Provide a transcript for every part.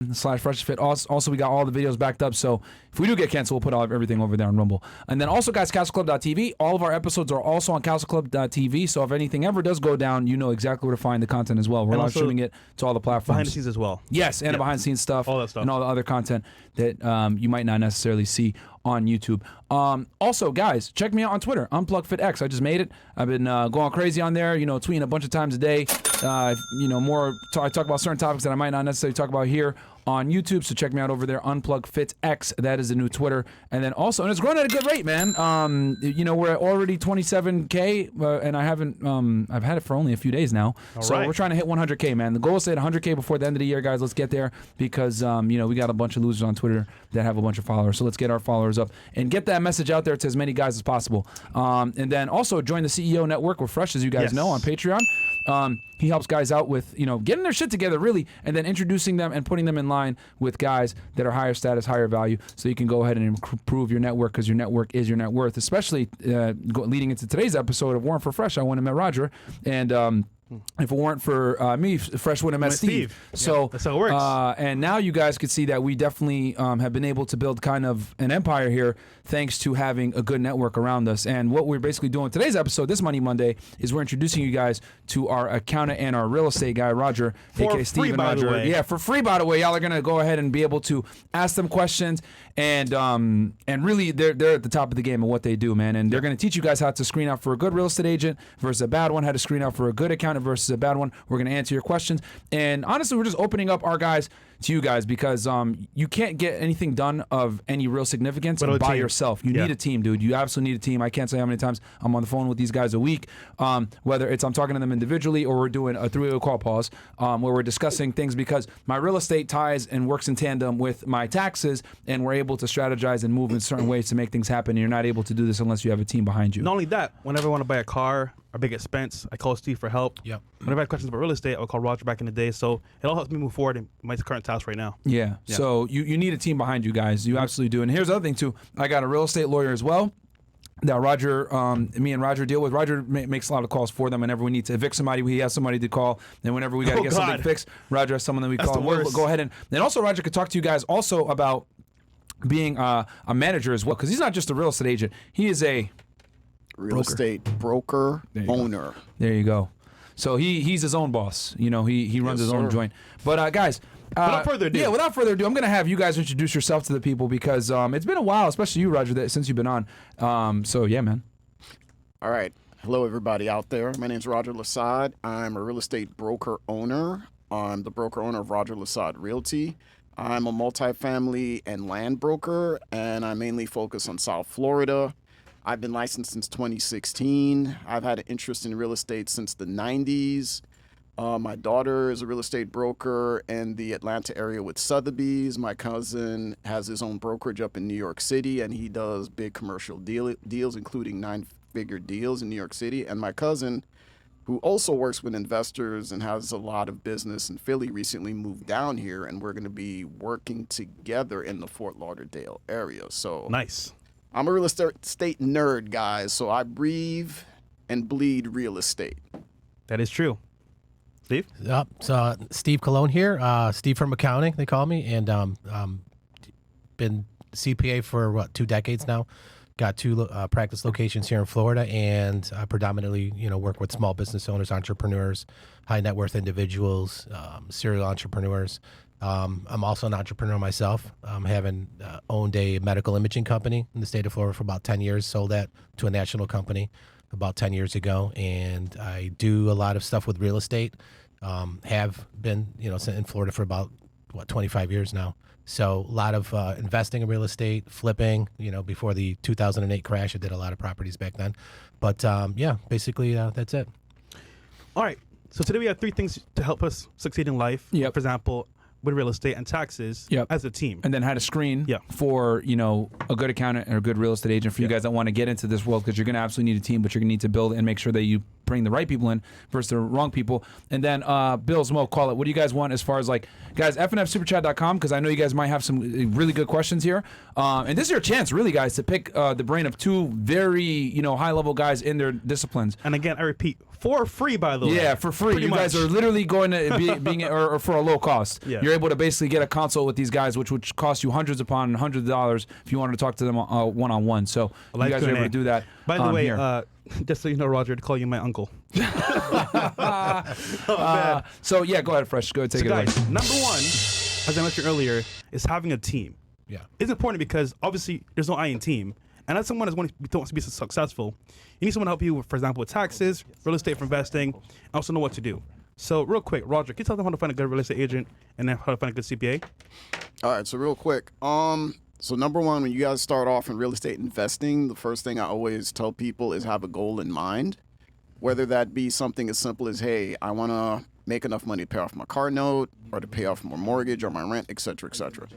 YouTube.com/FreshFit. Also, we got all the videos backed up, so if we do get canceled, we'll put everything over there on Rumble. And then also, guys, CastleClub.tv. All of our episodes are also on CastleClub.tv, so if anything ever does go down, you know exactly where to find the content as well. We're live streaming it to all the platforms. Behind the scenes as well. Yes, and the behind-the-scenes stuff. All that stuff. And all the other content that you might not necessarily see on YouTube. Also, guys, check me out on Twitter, UnplugFitX. I just made it. I've been going crazy on there, tweeting a bunch of times a day. I talk about certain topics that I might not necessarily talk about here on YouTube, so check me out over there, UnplugFitX. That is the new Twitter. And then also, and it's growing at a good rate, man. We're at already 27K, and I haven't, I've had it for only a few days now. So we're trying to hit 100K, man. The goal is to hit 100K before the end of the year, guys. Let's get there because, we got a bunch of losers on Twitter that have a bunch of followers. So let's get our followers up and get that message out there to as many guys as possible. And then also join the CEO Network with Fresh, as you guys know, on Patreon. He helps guys out with, getting their shit together, really, and then introducing them and putting them in line with guys that are higher status, higher value, so you can go ahead and improve your network because your network is your net worth, especially leading into today's episode of Warren for Fresh. I went and met Roger, and if it weren't for me, Fresh would have met Steve. So that's how it works. And now you guys could see that we definitely have been able to build kind of an empire here thanks to having a good network around us. And what we're basically doing in today's episode, this Money Monday, is we're introducing you guys to our accountant and our real estate guy, Roger, aka Steve and Roger. Yeah, for free, by the way. Y'all are gonna go ahead and be able to ask them questions, and really they're at the top of the game of what they do, man. And they're gonna teach you guys how to screen out for a good real estate agent versus a bad one, how to screen out for a good accountant versus a bad one. We're going to answer your questions. And honestly, we're just opening up our guys to you guys because you can't get anything done of any real significance by yourself. You need a team, dude. You absolutely need a team. I can't say how many times I'm on the phone with these guys a week, whether it's I'm talking to them individually or we're doing a three-way call pause where we're discussing things because my real estate ties and works in tandem with my taxes, and we're able to strategize and move in certain ways to make things happen. And you're not able to do this unless you have a team behind you. Not only that, whenever I want to buy a car, a big expense, I call Steve for help. Yep. Whenever I have questions about real estate, I'll call Roger back in the day. So it all helps me move forward in my current task right now. Yeah. So you need a team behind you guys. You absolutely do. And here's the other thing too. I got a real estate lawyer as well that Roger, me and Roger deal with. Roger makes a lot of calls for them. Whenever we need to evict somebody, he has somebody to call. And whenever we got to get something fixed, Roger has someone that we call. We'll go ahead and also Roger could talk to you guys also about being a manager as well, because he's not just a real estate agent. He is a real estate broker owner. There you go. So he's his own boss. He runs his own joint. But guys, without further ado, I'm gonna have you guys introduce yourself to the people because it's been a while, especially you, Roger, since you've been on. So yeah, man. All right. Hello, everybody out there. My name's Roger Lasad. I'm a real estate broker owner. I'm the broker owner of Roger Lasad Realty. I'm a multifamily and land broker, and I mainly focus on South Florida. I've been licensed since 2016. I've had an interest in real estate since the 90s. My daughter is a real estate broker in the Atlanta area with Sotheby's. My cousin has his own brokerage up in New York City, and he does big commercial deals, including 9-figure deals in New York City. And my cousin, who also works with investors and has a lot of business in Philly, recently moved down here, and we're going to be working together in the Fort Lauderdale area. So nice. I'm a real estate nerd, guys, so I breathe and bleed real estate. That is true. Steve? Yep. So Steve Colon here. Steve from accounting, they call me, and been CPA for 2 decades now. Got 2 practice locations here in Florida, and predominantly, work with small business owners, entrepreneurs, high net worth individuals, serial entrepreneurs. I'm also an entrepreneur myself. Having owned a medical imaging company in the state of Florida for about 10 years, sold that to a national company about 10 years ago. And I do a lot of stuff with real estate. Have been, in Florida for about, 25 years now. So a lot of investing in real estate, flipping, before the 2008 crash, I did a lot of properties back then. But basically that's it. All right. So today we have 3 things to help us succeed in life. Yep. For example, with real estate and taxes as a team. And then how to screen for, a good accountant or a good real estate agent for you guys that want to get into this world, because you're going to absolutely need a team, but you're going to need to build and make sure that you bring the right people in versus the wrong people. And then Bill, Smo, call it. What do you guys want as far as like, guys, fnfsuperchat.com, because I know you guys might have some really good questions here. And this is your chance, really, guys, to pick the brain of two very, high-level guys in their disciplines. And again, I repeat, for free, by the way. Yeah, for free. Pretty You guys much. are literally going to being or for a low cost. Yeah. You're able to basically get a consult with these guys, which would cost you hundreds upon hundreds of dollars if you wanted to talk to them one-on-one. So you Live guys are able Q&A. to do that. By the way, here. just so you know, Roger, to call you my uncle. So yeah, go ahead, Fresh. Go ahead, take it away. Guys, number one, as I mentioned earlier, is having a team. Yeah. It's important because obviously there's no I in team. And as someone who wants to be successful, you need someone to help you, with, for example, with taxes, real estate for investing, and also know what to do. So real quick, Roger, can you tell them how to find a good real estate agent and then how to find a good CPA? All right, so real quick. So number one, when you guys start off in real estate investing, the first thing I always tell people is have a goal in mind. Whether that be something as simple as, hey, I want to make enough money to pay off my car note or to pay off my mortgage or my rent, et cetera, et cetera.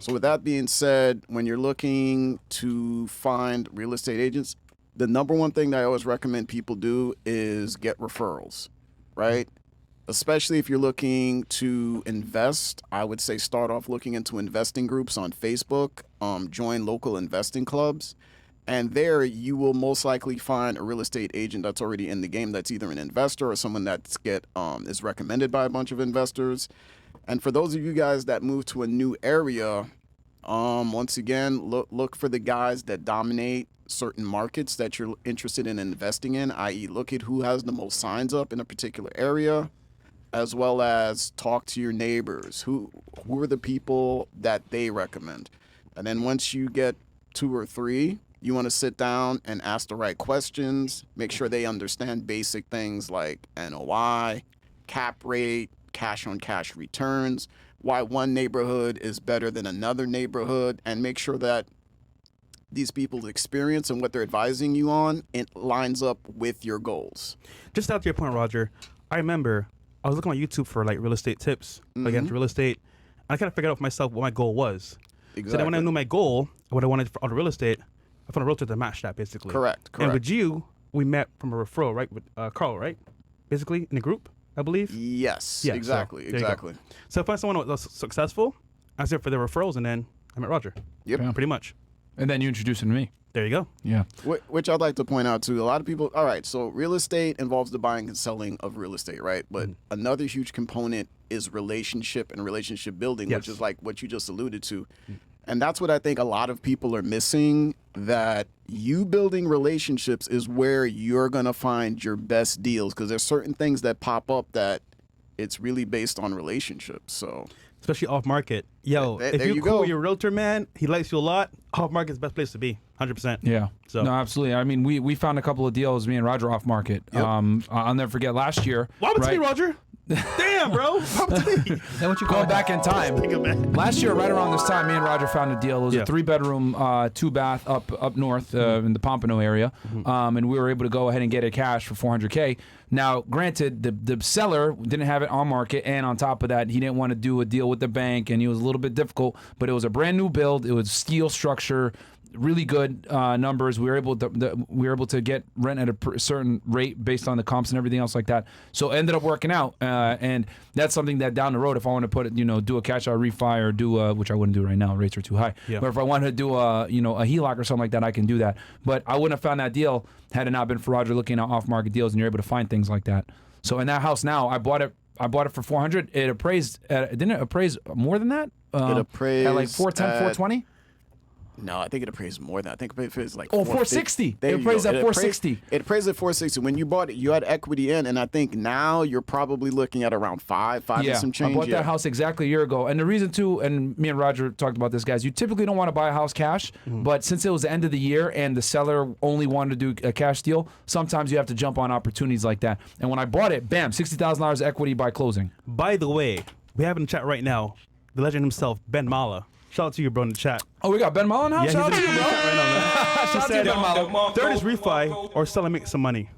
So with that being said, when you're looking to find real estate agents, the number one thing that I always recommend people do is get referrals, right? Especially if you're looking to invest, I would say start off looking into investing groups on Facebook, join local investing clubs, and there you will most likely find a real estate agent that's already in the game that's either an investor or someone that's is recommended by a bunch of investors. And for those of you guys that move to a new area, once again, look for the guys that dominate certain markets that you're interested in investing in, i.e. look at who has the most signs up in a particular area, as well as talk to your neighbors. Who are the people that they recommend? And then once you get 2 or 3, you want to sit down and ask the right questions, make sure they understand basic things like NOI, cap rate, cash on cash returns, why one neighborhood is better than another neighborhood, and make sure that these people's experience and what they're advising you on, it lines up with your goals. Just out to your point, Roger, I remember I was looking on YouTube for like real estate tips, like into real estate. And I kind of figured out for myself what my goal was. Exactly. So then when I knew my goal, what I wanted for auto real estate, I found a realtor to match that basically. Correct. And with you, we met from a referral, right? With Carl, right? Basically in a group, I believe. Yes, Yeah, exactly, so there you go. exactly. So if I find someone that was successful, I asked them for their referrals, and then I met Roger. Yep. Yeah. Pretty much. And then you introduced him to me. There you go. Yeah. Which I'd like to point out too. A lot of people. All right, so real estate involves the buying and selling of real estate, right? But another huge component is relationship and relationship building, Yes. which is like what you just alluded to. And that's what I think a lot of people are missing, that you building relationships is where you're going to find your best deals, because there's certain things that pop up that it's really based on relationships. So Especially off market. Yo, There- if there you're you cool go. with your realtor, man, he likes you a lot, off market is the best place to be. 100%. Yeah. So- No, absolutely. I mean, we found a couple of deals, me and Roger, off market. Yep. I'll never forget last year. What happened right? to me, Roger? Damn, bro. What happened to me? Is that what you call Going back in time. Think of it. Last year, right around this time, me and Roger found a deal. It was Yeah. a 3-bedroom, 2-bath up north in the Pompano area, and we were able to go ahead and get it cash for $400K. Now, granted, the seller didn't have it on market, and on top of that, he didn't want to do a deal with the bank, and he was a little bit difficult. But it was a brand new build. It was steel structure. Really good numbers. We were able to get rent at a certain rate based on the comps and everything else like that. So it ended up working out, and that's something that down the road, if I want to put it, do a cash out refi or do which I wouldn't do right now, rates are too high. Yeah. But if I wanted to do a HELOC or something like that, I can do that. But I wouldn't have found that deal had it not been for Roger looking at off market deals, and you're able to find things like that. So in that house now, I bought it for $400. It appraised. Didn't it appraise more than that? it appraised at like 410, 420. No, I think it appraised more than that. I think it appraised like 460. There It you go. appraised at 460. It appraised at 460. When you bought it, you had equity in, and I think now you're probably looking at around five and some change. I bought that house exactly a year ago. And the reason too, and me and Roger talked about this, guys, you typically don't want to buy a house cash, but since it was the end of the year and the seller only wanted to do a cash deal, sometimes you have to jump on opportunities like that. And when I bought it, bam, $60,000 equity by closing. By the way, we have in the chat right now the legend himself, Ben Mala. Shout out to you, bro, in the chat. Oh, we got Ben Mullen now? Shout out he's to in you, the bro. chat right now, man. Shout out to you, Ben Mullen. Third is refi or sell and make some money.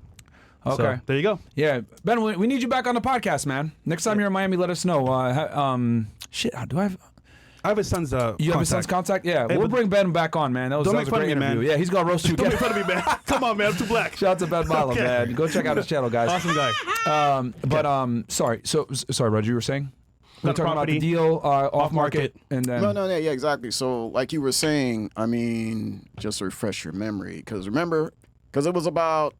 Okay. So, there you go. Yeah, Ben, we need you back on the podcast, man. Next time you're in Miami, let us know. Shit, do I have? I have his son's You have his son's contact? Yeah, Hey, we'll but- bring Ben back on, man. That was, Don't that make was a fun of great me, man. interview. Yeah, he's gonna roast you. Don't make fun of me, man. Come on, man. I'm too black. Shout out to Ben Malo, Okay. man. Go check out his channel, guys. Awesome guy. Sorry. Sorry, Roger. You were saying we're Got a talking about the property, deal off market. market, and then No, yeah, exactly. So, like you were saying, I mean, just to refresh your memory, because it was about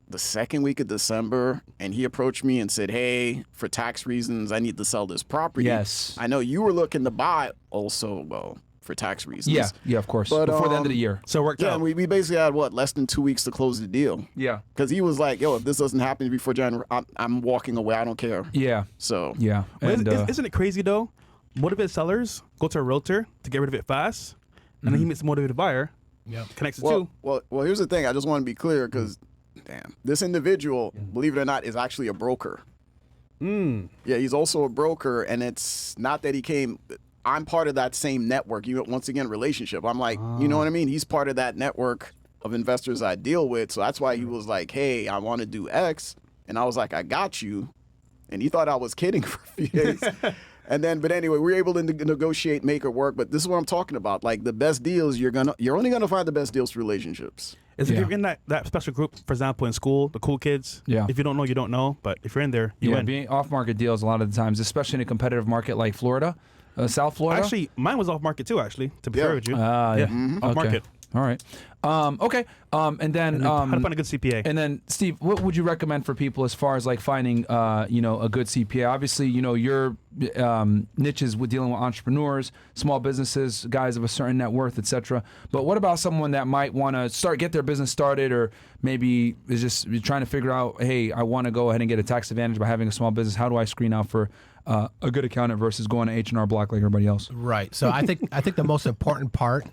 the second week of December, and he approached me and said, "Hey, for tax reasons, I need to sell this property." Yes. I know you were looking to buy also, well, for tax reasons. yeah, of course, But, before the end of the year. So it worked Yeah, out. and we basically had less than 2 weeks to close the deal. Yeah, Because he was like, "Yo, if this doesn't happen before January, I'm walking away. I don't care." yeah, So yeah. Well, And isn't it crazy though? Motivated sellers go to a realtor to get rid of it fast, and then he meets a motivated buyer, Yep. connects the well, two. well, here's the thing. I just want to be clear because, damn, this individual, believe it or not, is actually a broker. Yeah, he's also a broker, and it's not that he came. I'm part of that same network. Once again, relationship. I'm like, you know what I mean? He's part of that network of investors I deal with. So that's why he was like, "Hey, I want to do X," and I was like, "I got you," and he thought I was kidding for a few days. But anyway, we were able to negotiate, make it work. But this is what I'm talking about. Like the best deals, you're only gonna find the best deals through relationships. If Yeah. you're in that special group, for example, in school, the cool kids. Yeah. If you don't know, you don't know. But if you're in there, you yeah. win. Being off market deals a lot of the times, especially in a competitive market like Florida, South Florida. Actually, mine was off market too. Actually, to be Yeah. fair with you. Yeah. Off Okay. market. All right. Okay. And then How to find a good CPA. And then, Steve, what would you recommend for people as far as like finding, a good CPA? Obviously, your niche is with dealing with entrepreneurs, small businesses, guys of a certain net worth, etc. But what about someone that might want to get their business started, or maybe is just trying to figure out, hey, I want to go ahead and get a tax advantage by having a small business. How do I screen out for a good accountant versus going to H&R Block like everybody else? Right. So I think the most important part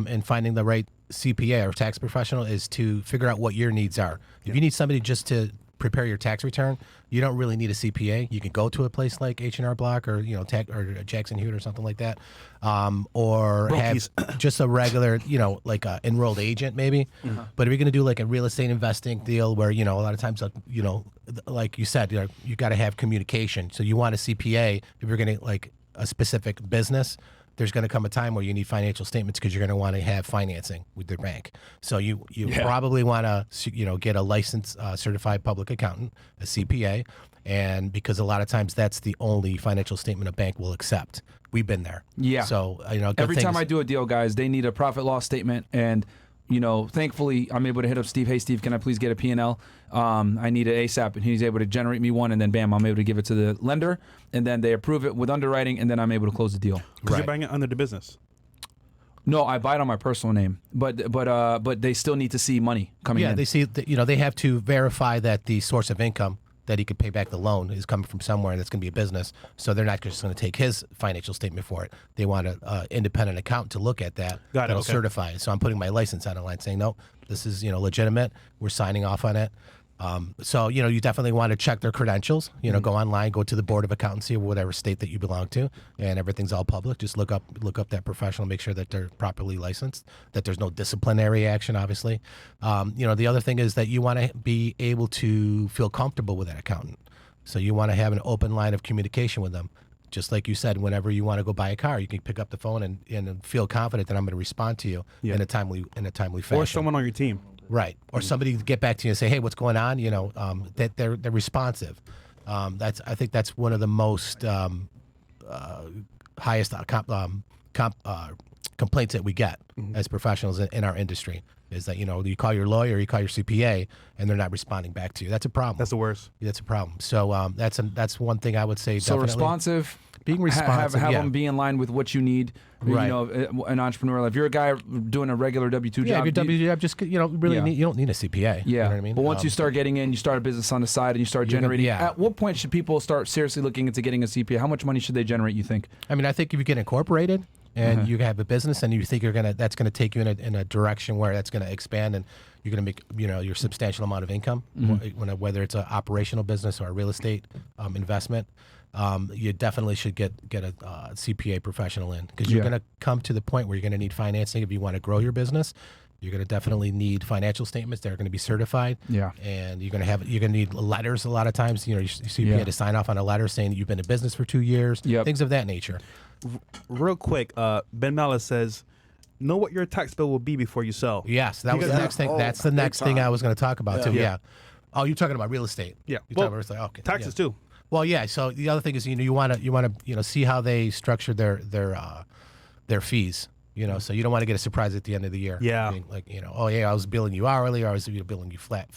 in finding the right CPA or tax professional is to figure out what your needs are. If you need somebody just to prepare your tax return, you don't really need a CPA. You can go to a place like H&R Block or or Jackson Hewitt or something like that, or Brokies. have just a regular like a enrolled agent maybe. But if you're going to do like a real estate investing deal where a lot of times like you said you got to have communication. So you want a CPA if you're going to like a specific business. There's going to come a time where you need financial statements because you're going to want to have financing with their bank. So you probably want to get a licensed certified public accountant, a CPA, and because a lot of times that's the only financial statement a bank will accept. We've been there. Yeah. So Every time I do a deal, guys, they need a profit loss statement, and thankfully I'm able to hit up Steve. Hey, Steve, can I please get a P&L? I need it ASAP, and he's able to generate me one, and then bam, I'm able to give it to the lender, and then they approve it with underwriting, and then I'm able to close the deal. Because you're buying it under the business. No, I buy it on my personal name, but they still need to see money coming in. Yeah, they see they have to verify that the source of income that he could pay back the loan is coming from somewhere, and it's going to be a business. So they're not just going to take his financial statement for it. They want an independent accountant to look at that. Got it, That'll okay. certify it. So I'm putting my license on the line saying, nope, this is legitimate. We're signing off on it. So you definitely want to check their credentials. Go online, go to the Board of Accountancy or whatever state that you belong to, and everything's all public. Just look up that professional, make sure that they're properly licensed, that there's no disciplinary action. Obviously, the other thing is that you want to be able to feel comfortable with that accountant. So you want to have an open line of communication with them. Just like you said, whenever you want to go buy a car, you can pick up the phone and feel confident that I'm going to respond to you in a timely fashion. Or someone on your team. Right. Or somebody to get back to you and say, hey, what's going on? That they're responsive. I think that's one of the most highest complaints that we get as professionals in our industry is that, you call your lawyer, you call your CPA, and they're not responding back to you. That's a problem. That's the worst. That's a problem. So that's one thing I would say. So definitely. responsive, Being responsive, have yeah. them be in line with what you need. Right. An entrepreneur. If you're a guy doing a regular W-2 Yeah, job, if you're WGF, just really Yeah. you don't need a CPA. yeah. You know what I mean? But once you start getting in, you start a business on the side, and you start You're gonna- generating. yeah. At what point should people start seriously looking into getting a CPA? How much money should they generate? You think? I mean, I think if you get incorporated and you have a business and you think that's going to take you in a direction where that's going to expand and you're going to make your substantial amount of income, whether it's an operational business or a real estate investment, you definitely should get a CPA professional in because you're Yeah. going to come to the point where you're going to need financing if you want to grow your business. You're going to definitely need financial statements that are going to be certified. Yeah. And you're going to need letters a lot of times. You know, your CPA to sign off on a letter saying that you've been in business for 2 years. Yep. Things of that nature. Real quick, Ben Malice says, know what your tax bill will be before you sell. Yes, that was the next thing. That's the next thing I was going to talk about too. Yeah. Oh, you're talking about real estate. Yeah. You're Well, talking about real estate. Okay. Taxes Yeah. too. Well, yeah. So the other thing is, you want to see how they structure their fees. You know, so you don't want to get a surprise at the end of the year. Yeah. Like, oh yeah, I was billing you hourly, or I was billing you flat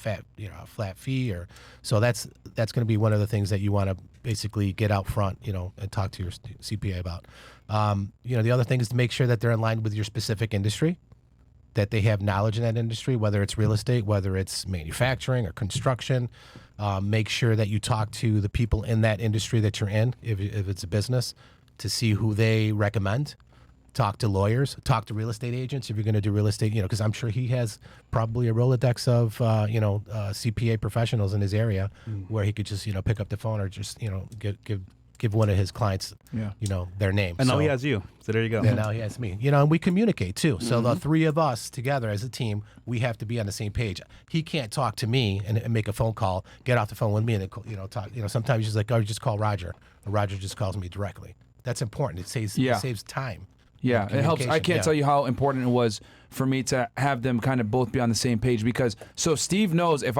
fee, or so that's going to be one of the things that you want to basically get out front, and talk to your CPA about. The other thing is to make sure that they're in line with your specific industry, that they have knowledge in that industry, whether it's real estate, whether it's manufacturing or construction. Make sure that you talk to the people in that industry that you're in, if it's a business, to see who they recommend. Talk to lawyers, talk to real estate agents if you're going to do real estate, because I'm sure he has probably a Rolodex of, CPA professionals in his area where he could just, pick up the phone or just, give one of his clients, their name. And now he has you. So there you go. And now he has me. And we communicate too. So the three of us together as a team, we have to be on the same page. He can't talk to me and make a phone call, get off the phone with me and talk. Sometimes he's like, oh, just call Roger. Or Roger just calls me directly. That's important. It saves time. Yeah, it helps. I can't Yeah. tell you how important it was for me to have them kind of both be on the same page, because so Steve knows if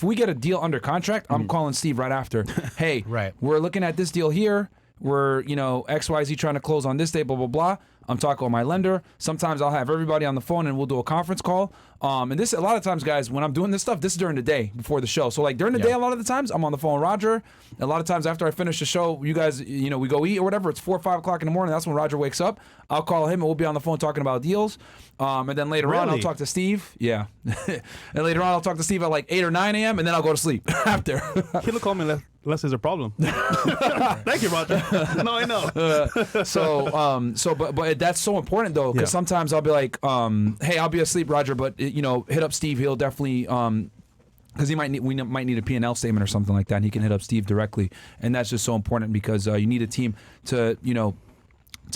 we get a deal under contract, I'm calling Steve right after. Hey, Right. we're looking at this deal here. We're XYZ trying to close on this day, blah blah blah. I'm talking with my lender. Sometimes I'll have everybody on the phone and we'll do a conference call. And this, a lot of times, guys, when I'm doing this stuff, this is during the day before the show. So like during the day, a lot of the times I'm on the phone with Roger. A lot of times after I finish the show, you guys, we go eat or whatever. It's 4 or 5 o'clock in the morning. That's when Roger wakes up. I'll call him and we'll be on the phone talking about deals. And then later on, I'll Really? talk to Steve. Yeah. And later on, I'll talk to Steve at like 8 or 9 a.m. and then I'll go to sleep after. He'll call me unless there's a problem. Thank you, Roger. No, I know. But that's so important though, because sometimes I'll be like, hey, I'll be asleep, Roger, but hit up Steve. He'll definitely because we might need a P&L statement or something like that, and he can hit up Steve directly, and that's just so important because you need a team to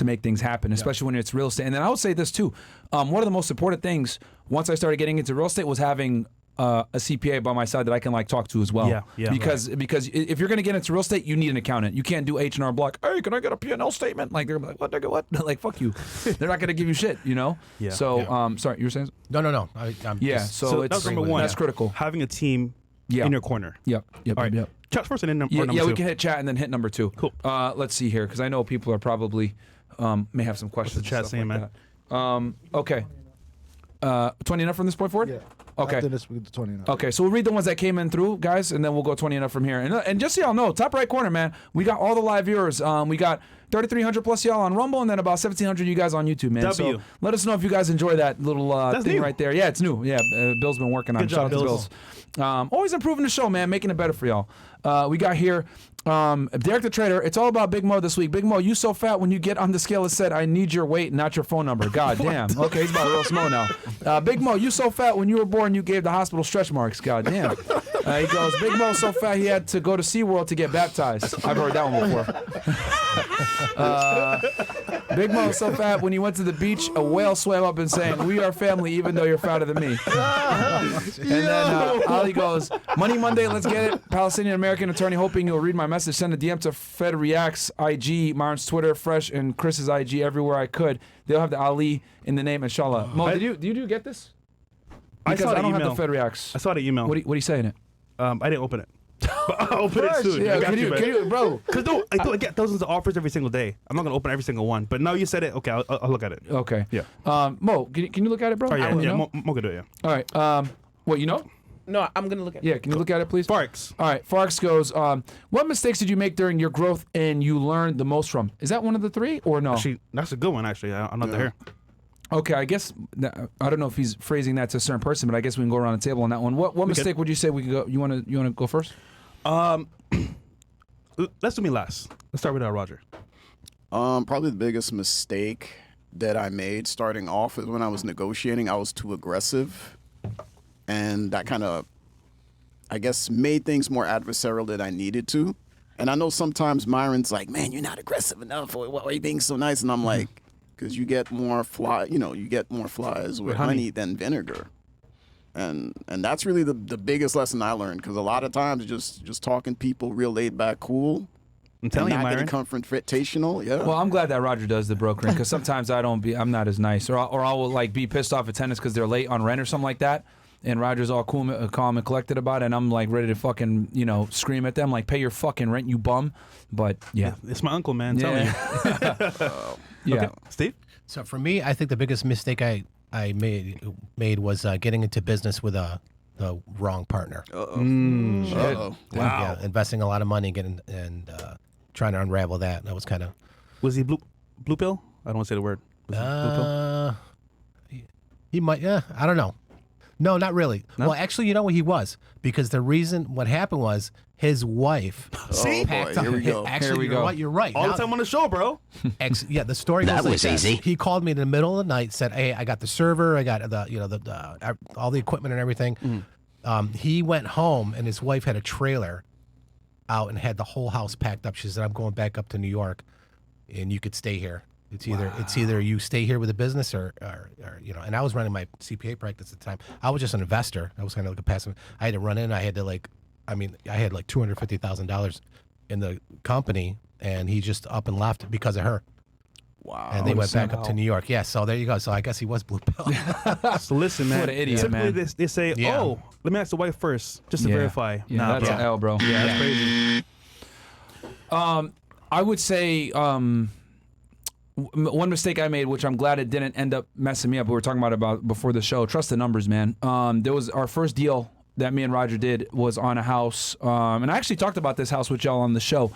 make things happen, especially when it's real estate. And then I would say this too, one of the most important things once I started getting into real estate was having a CPA by my side that I can like talk to as well. Yeah, because if you're gonna get into real estate, you need an accountant. You can't do H&R Block. Hey, can I get a P&L statement? Like they're like, what? Nigga, what? Like fuck you. They're not gonna give you shit. Yeah. So sorry, you were saying? No. So it's that's number one. That's critical. Having a team in your corner. Yep. All right. Yep. Chat's first and then number Yeah, two. we can hit chat and then hit number 2. Cool. Let's see here, because I know people are probably may have some questions. What's the chat and stuff saying, like man? that. Okay. 20 enough from this point forward? Yeah. Okay. After this, we get to 20 now. Okay, so we'll read the ones that came in through, guys, and then we'll go 20 enough from here. And just so y'all know, top right corner, man, we got all the live viewers. We got 3,300 plus y'all on Rumble, and then about 1,700 you guys on YouTube, man. W. So let us know if you guys enjoy that little thing new. right there. Yeah, it's new. Yeah, Bill's been working on it. Good job, Shout out to Bills. Always improving the show, man, making it better for y'all. We got here Derek the Trader. It's all about Big Mo this week. Big Mo, you so fat when you get on the scale, it said, I need your weight, not your phone number. God damn. Okay, he's about real Mo now. Big Mo, you so fat when you were born, you gave the hospital stretch marks. God damn. He goes, Big Mo so fat he had to go to SeaWorld to get baptized. I've heard that one before. Big Mo so fat when he went to the beach, a whale swam up and saying, we are family even though you're fatter than me. And then Ali goes, Money Monday, let's get it. Palestinian American attorney hoping you'll read my message. Send a DM to Fed Reacts, IG, Martin's Twitter, Fresh, and Chris's IG everywhere I could. They'll have the Ali in the name, inshallah. Mo, did you get this? I Because saw I the don't email. have the Fed Reacts. I saw the email. What do you say in it? I didn't open it. But I'll open it soon. Yeah, I got can you, bro? Because I get thousands of offers every single day. I'm not going to open every single one. But now you said it. Okay, I'll look at it. Okay. Yeah. Mo, can you look at it, bro? Oh, yeah, I wanna know. Mo can do it, yeah. All right. What, you know? No, I'm gonna look at. Yeah, can you look at it, please? Sparks. All right, Farks goes, what mistakes did you make during your growth and you learned the most from? Is that one of the 3 or no? Actually, that's a good one, actually. I'm not there. Okay, I guess, I don't know if he's phrasing that to a certain person, but I guess we can go around the table on that one. What mistake would you say we could go? You want to go first? Let's do me last. Let's start with Roger. Probably the biggest mistake that I made starting off is when I was negotiating, I was too aggressive. And that kind of, I guess, made things more adversarial than I needed to. And I know sometimes Myron's like, man, you're not aggressive enough. Why are you being so nice? And I'm like, because you get more you get more flies with honey than vinegar. And that's really the biggest lesson I learned, because a lot of times just talking people real laid back, cool. I'm telling you, not Myron. getting confrontational. Yeah. Well, I'm glad that Roger does the brokering, because sometimes I'm not as nice, or I will like be pissed off at tenants because they're late on rent or something like that, and Roger's all cool, calm and collected about it, and I'm like ready to fucking scream at them like, pay your fucking rent, you bum. But yeah, It's my uncle, man. I'm telling you. yeah. Okay, Steve. So for me, I think the biggest mistake I made was getting into business with the wrong partner. Uh-oh. Yeah, investing a lot of money, trying to unravel that. That was kind of. Was he blue pill? I don't want to say the word. Was he blue pill? He might. Yeah, I don't know. No, not really. No? Well, actually, you know what he was, because what happened was his wife. See? Boy, here we go. Actually, you're right. All Now- the time on the show, bro. Yeah, the story goes That like was this. easy. He called me in the middle of the night, said, "Hey, I got the server, I got all the equipment and everything." He went home, and his wife had a trailer out and had the whole house packed up. She said, "I'm going back up to New York, and you could stay here. It's either you stay here with the business or And I was running my CPA practice at the time. I was just an investor. I was kind of like a passive. I had to run in. I had like $250,000 in the company, and he just up and left because of her. Wow. And they went back up to New York. Yeah, so there you go. So I guess he was blue pill. So listen, man. What an idiot, Typically, man. they say, Yeah. "Oh, let me ask the wife first, just to Yeah. verify." Yeah, Nah, that's bro. an L, bro. Yeah, that's crazy. I would say one mistake I made, which I'm glad it didn't end up messing me up. We were talking about before the show. Trust the numbers, man. There was our first deal that me and Roger did was on a house, and I actually talked about this house with y'all on the show.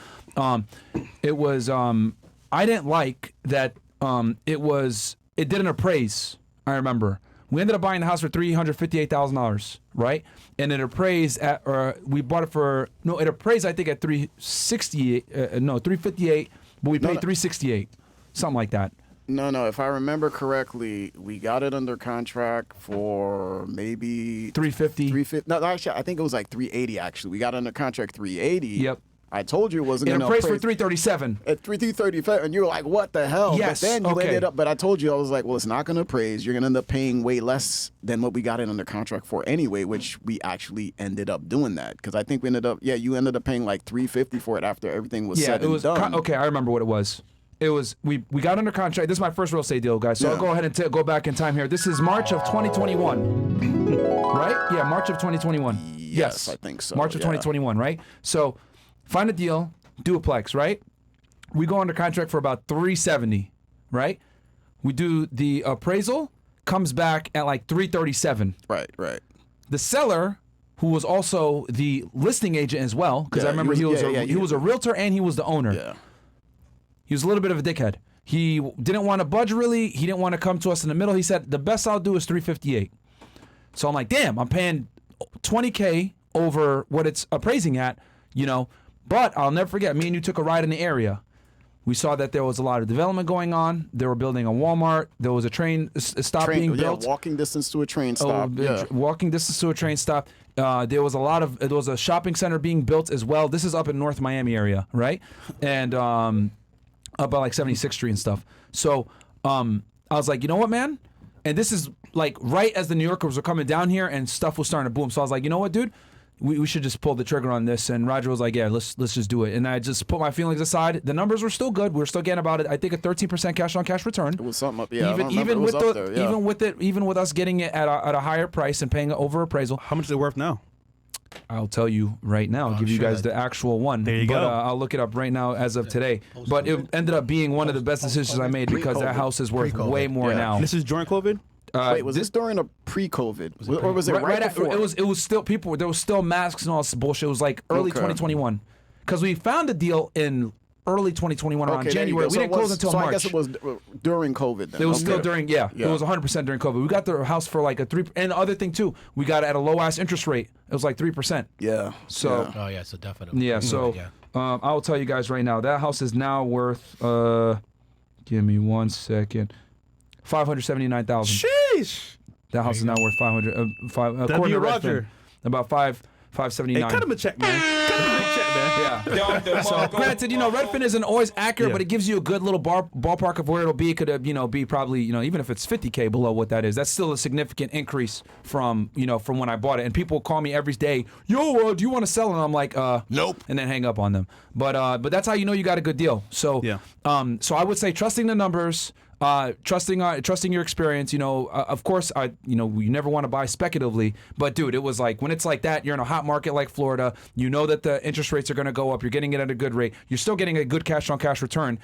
It was I didn't like that. It didn't appraise. I remember we ended up buying the house for $358,000, right? And it appraised at, we bought it for it appraised I think at 358, but we paid 368, something like that. No. If I remember correctly, we got it under contract for maybe 350. 350. No, actually, I think it was like 380. Actually, we got under contract 380. Yep. I told you it wasn't It going to appraised for appraise 337. at 335, and you were like, "What the hell?" Yes, But then you okay. ended up. But I told you, I was like, "Well, it's not going to appraise. You're going to end up paying way less than what we got it under contract for anyway." Which we actually ended up doing that, because I think we ended up. Yeah, you ended up paying like 350 for it after everything was said it was and done. okay. I remember what it was. It was we got under contract. This is my first real estate deal, guys. So Yeah. I'll go ahead and go back in time here. This is March of 2021, right? Yeah, March of 2021. Yes, I think so, March of yeah. 2021, right? So find a deal, duplex, right? We go under contract for about 370, right? We do the appraisal, comes back at like 337. Right. The seller, who was also the listing agent as well, because Yeah, I remember he was a realtor and he was the owner. Yeah. He was a little bit of a dickhead. He didn't want to budge really. He didn't want to come to us in the middle. He said, the best I'll do is 358. So I'm like, damn, I'm paying $20K over what it's appraising at, But I'll never forget, me and you took a ride in the area. We saw that there was a lot of development going on. They were building a Walmart. There was a train stop being built. Walking distance to a train stop. Walking distance to a train stop. There was a shopping center being built as well. This is up in North Miami area, right? And up by like 76th Street and stuff. So I was like, you know what, man? And this is like right as the New Yorkers were coming down here and stuff was starting to boom. So I was like, you know what, dude? We should just pull the trigger on this. And Roger was like, yeah, let's just do it. And I just put my feelings aside. The numbers were still good. We were still getting about it. I think a 13% cash on cash return. It was something up. Yeah, Even with us getting it at a higher price and paying over appraisal. How much is it worth now? I'll tell you right now. I'll give you guys the actual one. There you but, go. I'll look it up right now as of today. But it ended up being one of the best decisions I made because that house is worth way more now. This is during COVID. Wait, was this during a pre-COVID, or was it right after? before? It was still people. There was still masks and all this bullshit. It was like early 2021 because we found a deal in early 2021 around there you January. go. We So didn't it close was- until so March. I guess it was during COVID then. It was Okay. still during, it was 100% during COVID. We got the house for like a 3, and the other thing too, we got it at a low ass interest rate. It was like 3%. Yeah. So yeah. Oh yeah, so definitely. yeah, so Yeah. I will tell you guys right now, that house is now worth. Give me 1 second. $579,000. Sheesh. That house is now worth 500. W. According to Roger. Redfin, about five. Hey, 579. cut him a check, man. Cut him a big check, man. Yeah. So granted, Redfin isn't always accurate, Yeah. but it gives you a good little ballpark of where it'll be. It could be probably, even if it's 50K below what that is, that's still a significant increase from when I bought it. And people call me every day, yo, do you want to sell? And I'm like, Nope. and then hang up on them. But that's how you know you got a good deal. So Yeah. so I would say trusting the numbers. Trusting your experience, of course, you never want to buy speculatively, but dude, it was like when it's like that, you're in a hot market like Florida, you know that the interest rates are going to go up, you're getting it at a good rate, you're still getting a good cash on cash return.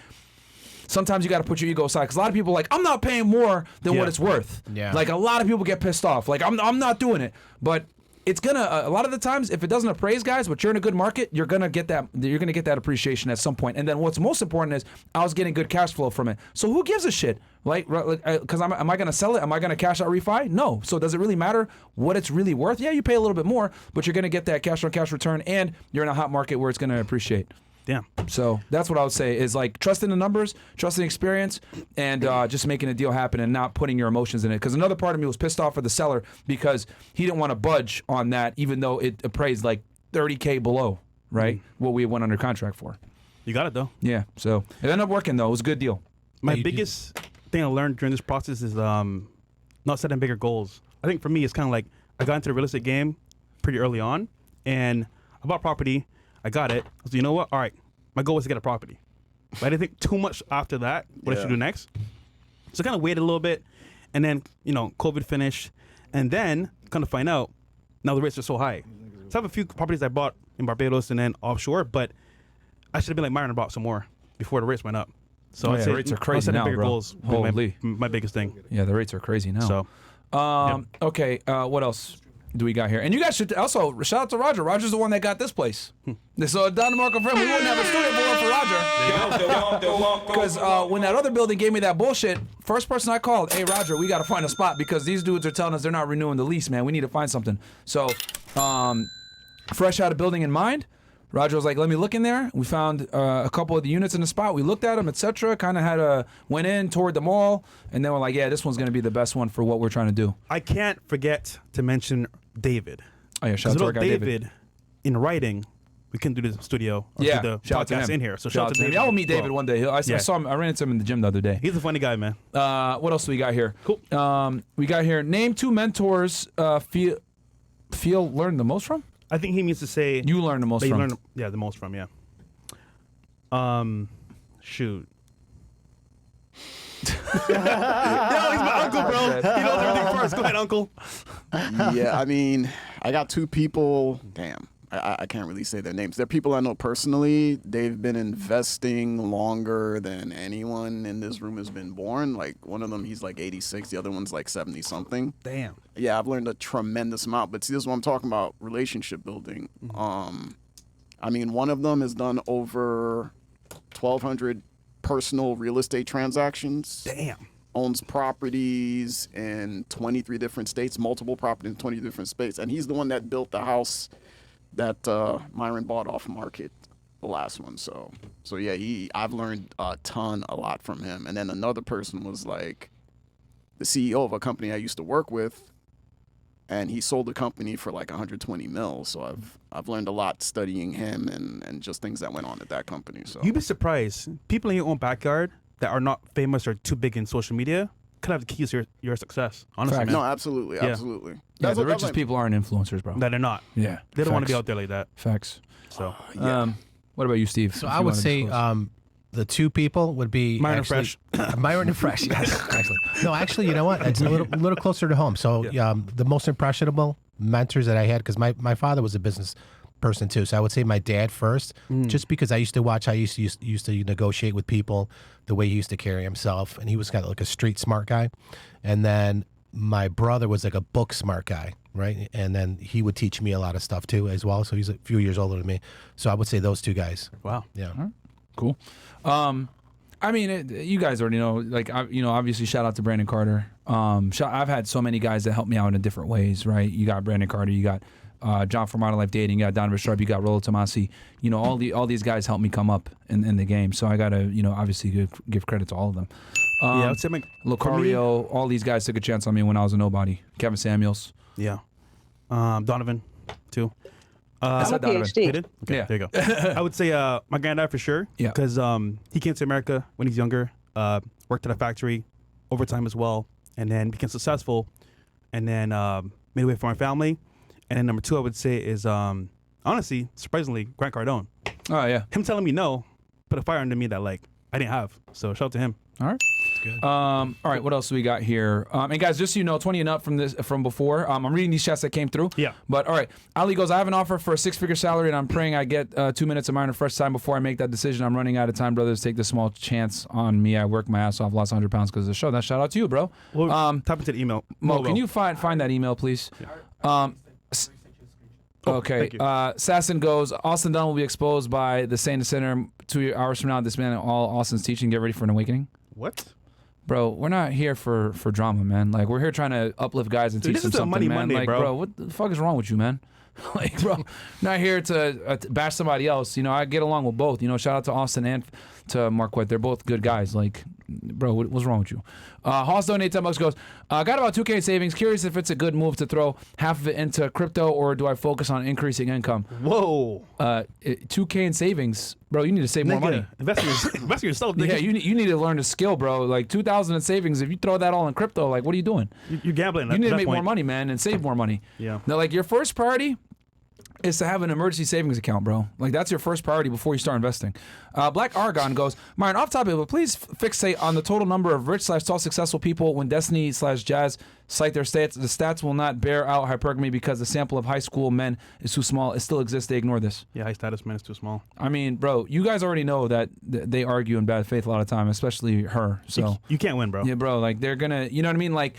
Sometimes you got to put your ego aside because a lot of people are like, I'm not paying more than what it's worth. Yeah. Like a lot of people get pissed off, like I'm not doing it, but it's gonna a lot of the times if it doesn't appraise, guys, but you're in a good market, you're gonna get that appreciation at some point. And then what's most important is I was getting good cash flow from it. So who gives a shit? Like, because am I gonna sell it? Am I gonna cash out refi? No. So does it really matter what it's really worth? Yeah, you pay a little bit more, but you're gonna get that cash on cash return, and you're in a hot market where it's gonna appreciate. Damn. So that's what I would say is like trusting the numbers, trusting experience, and just making a deal happen and not putting your emotions in it. Because another part of me was pissed off for the seller because he didn't want to budge on that, even though it appraised like 30K below, right? What we went under contract for. You got it, though. Yeah. So it ended up working though. It was a good deal. My you biggest thing I learned during this process is not setting bigger goals. I think for me, it's kind of like I got into the real estate game pretty early on, and I bought property. I got it. So you know what? All right, my goal was to get a property. But I didn't think too much after that what I should do next. So I kind of waited a little bit, and then COVID finished, and then kind of find out now the rates are so high. So I have a few properties I bought in Barbados and then offshore, but I should have been like Myron and bought some more before the rates went up. So Oh, I'd yeah, say rates are not crazy setting now, bigger bro. goals would be Holy. my biggest thing. Yeah, the rates are crazy now. So Okay, what else do we got here? And you guys should also shout out to Roger. Roger's the one that got this place. So down the market for him, we wouldn't have a studio if it weren't for Roger. Because when that other building gave me that bullshit, first person I called, hey Roger, we got to find a spot because these dudes are telling us they're not renewing the lease, man. We need to find something. So fresh out of building in mind, Roger was like, let me look in there. We found a couple of the units in the spot. We looked at them, etc. Kind of went in, toured them all, and then we're like, yeah, this one's going to be the best one for what we're trying to do. I can't forget to mention David. Oh yeah, shout out to our guy David. In writing, we couldn't do the studio or Yeah, do the shout out to podcast him. in here. So shout out to him. David. Yeah, I will meet as David well. one day. I saw him. I ran into him in the gym the other day. He's a funny guy, man. What else do we got here? Cool. We got here. Name two mentors feel learned the most from. I think he means to say You learned the most that you from. learn, the most from, yeah. Shoot. Yo, he's my uncle, bro. He knows everything first. Go ahead, uncle. Yeah, I mean, I got two people. Damn, I can't really say their names. They're people I know personally. They've been investing longer than anyone in this room has been born. Like one of them, he's like 86. The other one's like 70 something. Damn. Yeah, I've learned a tremendous amount. But see, this is what I'm talking about: relationship building. I mean, one of them has done over 1,200 personal real estate transactions. Damn. Owns properties in 23 different states, multiple properties in 20 different states. And he's the one that built the house that Myron bought off market, the last one. So yeah, I've learned a lot from him. And then another person was like the CEO of a company I used to work with, and he sold the company for like 120 mil. So I've learned a lot studying him and just things that went on at that company. So You'd be surprised. People in your own backyard that are not famous or too big in social media could have the keys to your success. Honestly, Facts. man. no, absolutely, Yeah. absolutely. Yeah, That's the what- that's richest like- people aren't influencers, bro. That they're not. Yeah, They don't want to be facts. out there like that. Facts. So What about you, Steve? So If I you would wanna say disclose? the two people would be Myron and actually, Myron and Fresh. Yes, actually. No, actually, you know what? It's a little closer to home. So the most impressionable mentors that I had, because my father was a business person too. So I would say my dad first, just because I used to watch how he used to negotiate with people, the way he used to carry himself, and he was kind of like a street smart guy. And then my brother was like a book smart guy, right? And then he would teach me a lot of stuff too as well. So he's a few years older than me. So I would say those two guys. wow. Yeah. Cool. I mean, you guys already know. Like, obviously, shout out to Brandon Carter. I've had so many guys that help me out in different ways, right? You got Brandon Carter, you got John from Modern Life Dating, you got Donovan Sharp, you got Rolo Tomasi. All these guys helped me come up in the game. So I gotta, obviously give credit to all of them. Yeah, I would say for me- Lucario, all these guys took a chance on me when I was a nobody. Kevin Samuels. Yeah. Donovan, too. That's I'm a not Donovan. PhD. They did? Okay, Yeah. there you go. I would say my granddad for sure. Yeah. Because he came to America when he's younger, worked at a factory, overtime as well, and then became successful, and then made a way for my family. And then number 2, I would say is honestly, surprisingly, Grant Cardone. Oh yeah. Him telling me no put a fire under me that like I didn't have. So shout out to him. All right. Good. All right, what else do we got here? And guys, just so you know, 20 and up from before. I'm reading these chats that came through. Yeah. But all right, Ali goes, I have an offer for a 6-figure salary, and I'm praying I get 2 minutes of mine a fresh time before I make that decision. I'm running out of time, brothers. Take the small chance on me. I work my ass off, lost 100 pounds because of the show. That shout out to you, bro. Well, tap into the email. Mo, Will. can you find that email, please? Okay. thank you. Sasson goes, Austin Dunn will be exposed by the Saint Center 2 hours from now. This man, all Austin's teaching. Get ready for an awakening. What? Bro, we're not here for drama, man. Like, we're here trying to uplift guys and Dude, teach this them is a something, Money man. Monday, Like, bro. what the fuck is wrong with you, man? Like, bro, not here to bash somebody else. You know, I get along with both. You know, shout out to Austin and to Marquette. They're both good guys. Like, bro, what's wrong with you? Hoss donates $10 goes, got about 2K savings. Curious if it's a good move to throw half of it into crypto or do I focus on increasing income? Whoa. 2K in savings, bro, you need to save more money. Invest in yourself, nigga. Yeah, you need to learn a skill, bro. Like 2,000 in savings, if you throw that all in crypto, like what are you doing? You're gambling. You need to at that make more point. money, man, and save more money. Yeah. Now, like your first priority is to have an emergency savings account, bro. Like that's your first priority before you start investing. Black Argon goes, Myron, off topic, but please fixate on the total number of rich/tall successful people when Destiny/Jazz cite their stats. The stats will not bear out hypergamy because the sample of high school men is too small. It still exists. They ignore this. Yeah, high status man is too small. I mean, bro, you guys already know that they argue in bad faith a lot of time, especially her. So You can't win, bro. yeah, bro, like they're gonna, you know what I mean? Like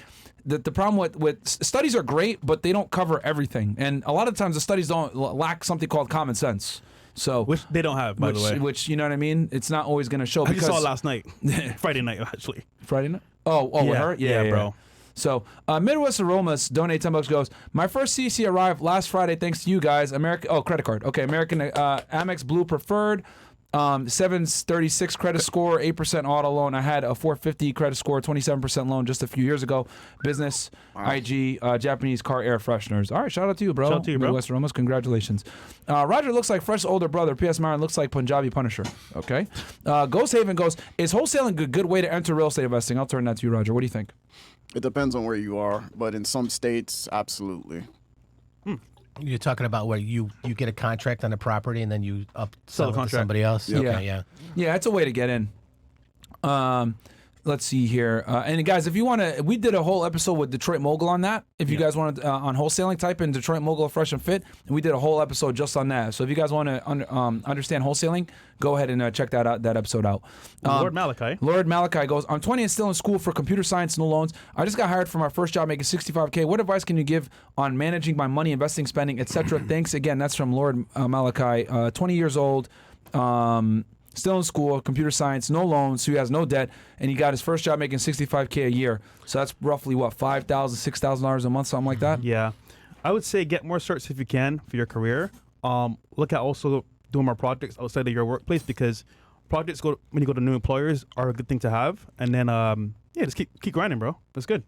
the problem with studies are great, but they don't cover everything, and a lot of times the studies don't lack something called common sense. So Which they don't have, by the way. which you know what I mean? It's not always gonna show. I Because just saw it last night. Friday night, actually. Friday night. Oh, with her? Yeah, bro. So Midwest Aromas donate $10 goes, my first CC arrived last Friday thanks to you guys. Credit card. Okay, American Amex Blue Preferred. 736 credit score, 8% auto loan. I had a 450 credit score, 27% loan just a few years ago. Business, IG, Japanese car air fresheners. All right, shout out to you, bro. Shout out to you, bro. Midwest Aromas, congratulations. Roger looks like fresh older brother. P.S. Myron looks like Punjabi Punisher. Okay. Ghost Haven goes, is wholesaling a good way to enter real estate investing? I'll turn that to you, Roger. What do you think? It depends on where you are, but in some states, absolutely. You're talking about where you get a contract on a property and then you Sell sell the it to contract. somebody else. Yeah. Okay, yeah. Yeah, it's a way to get in. Let's see here. And guys, if you want to, we did a whole episode with Detroit Mogul on that. If you guys want to, on wholesaling, type in Detroit Mogul Fresh and Fit. And we did a whole episode just on that. So if you guys want to understand wholesaling, go ahead and check that episode out. Lord Malachi. Lord Malachi goes, I'm 20 and still in school for computer science, no loans. I just got hired for my first job making $65K. What advice can you give on managing my money, investing, spending, etc.? Thanks again. That's from Lord Malachi, 20 years old, still in school, computer science, no loans, so he has no debt, and he got his first job making $65K a year. So that's roughly what, $5,000, $6,000 a month, something like that? Yeah. I would say get more certs if you can for your career. Look at also doing more projects outside of your workplace because projects when you go to new employers are a good thing to have. And then just keep grinding, bro. That's good.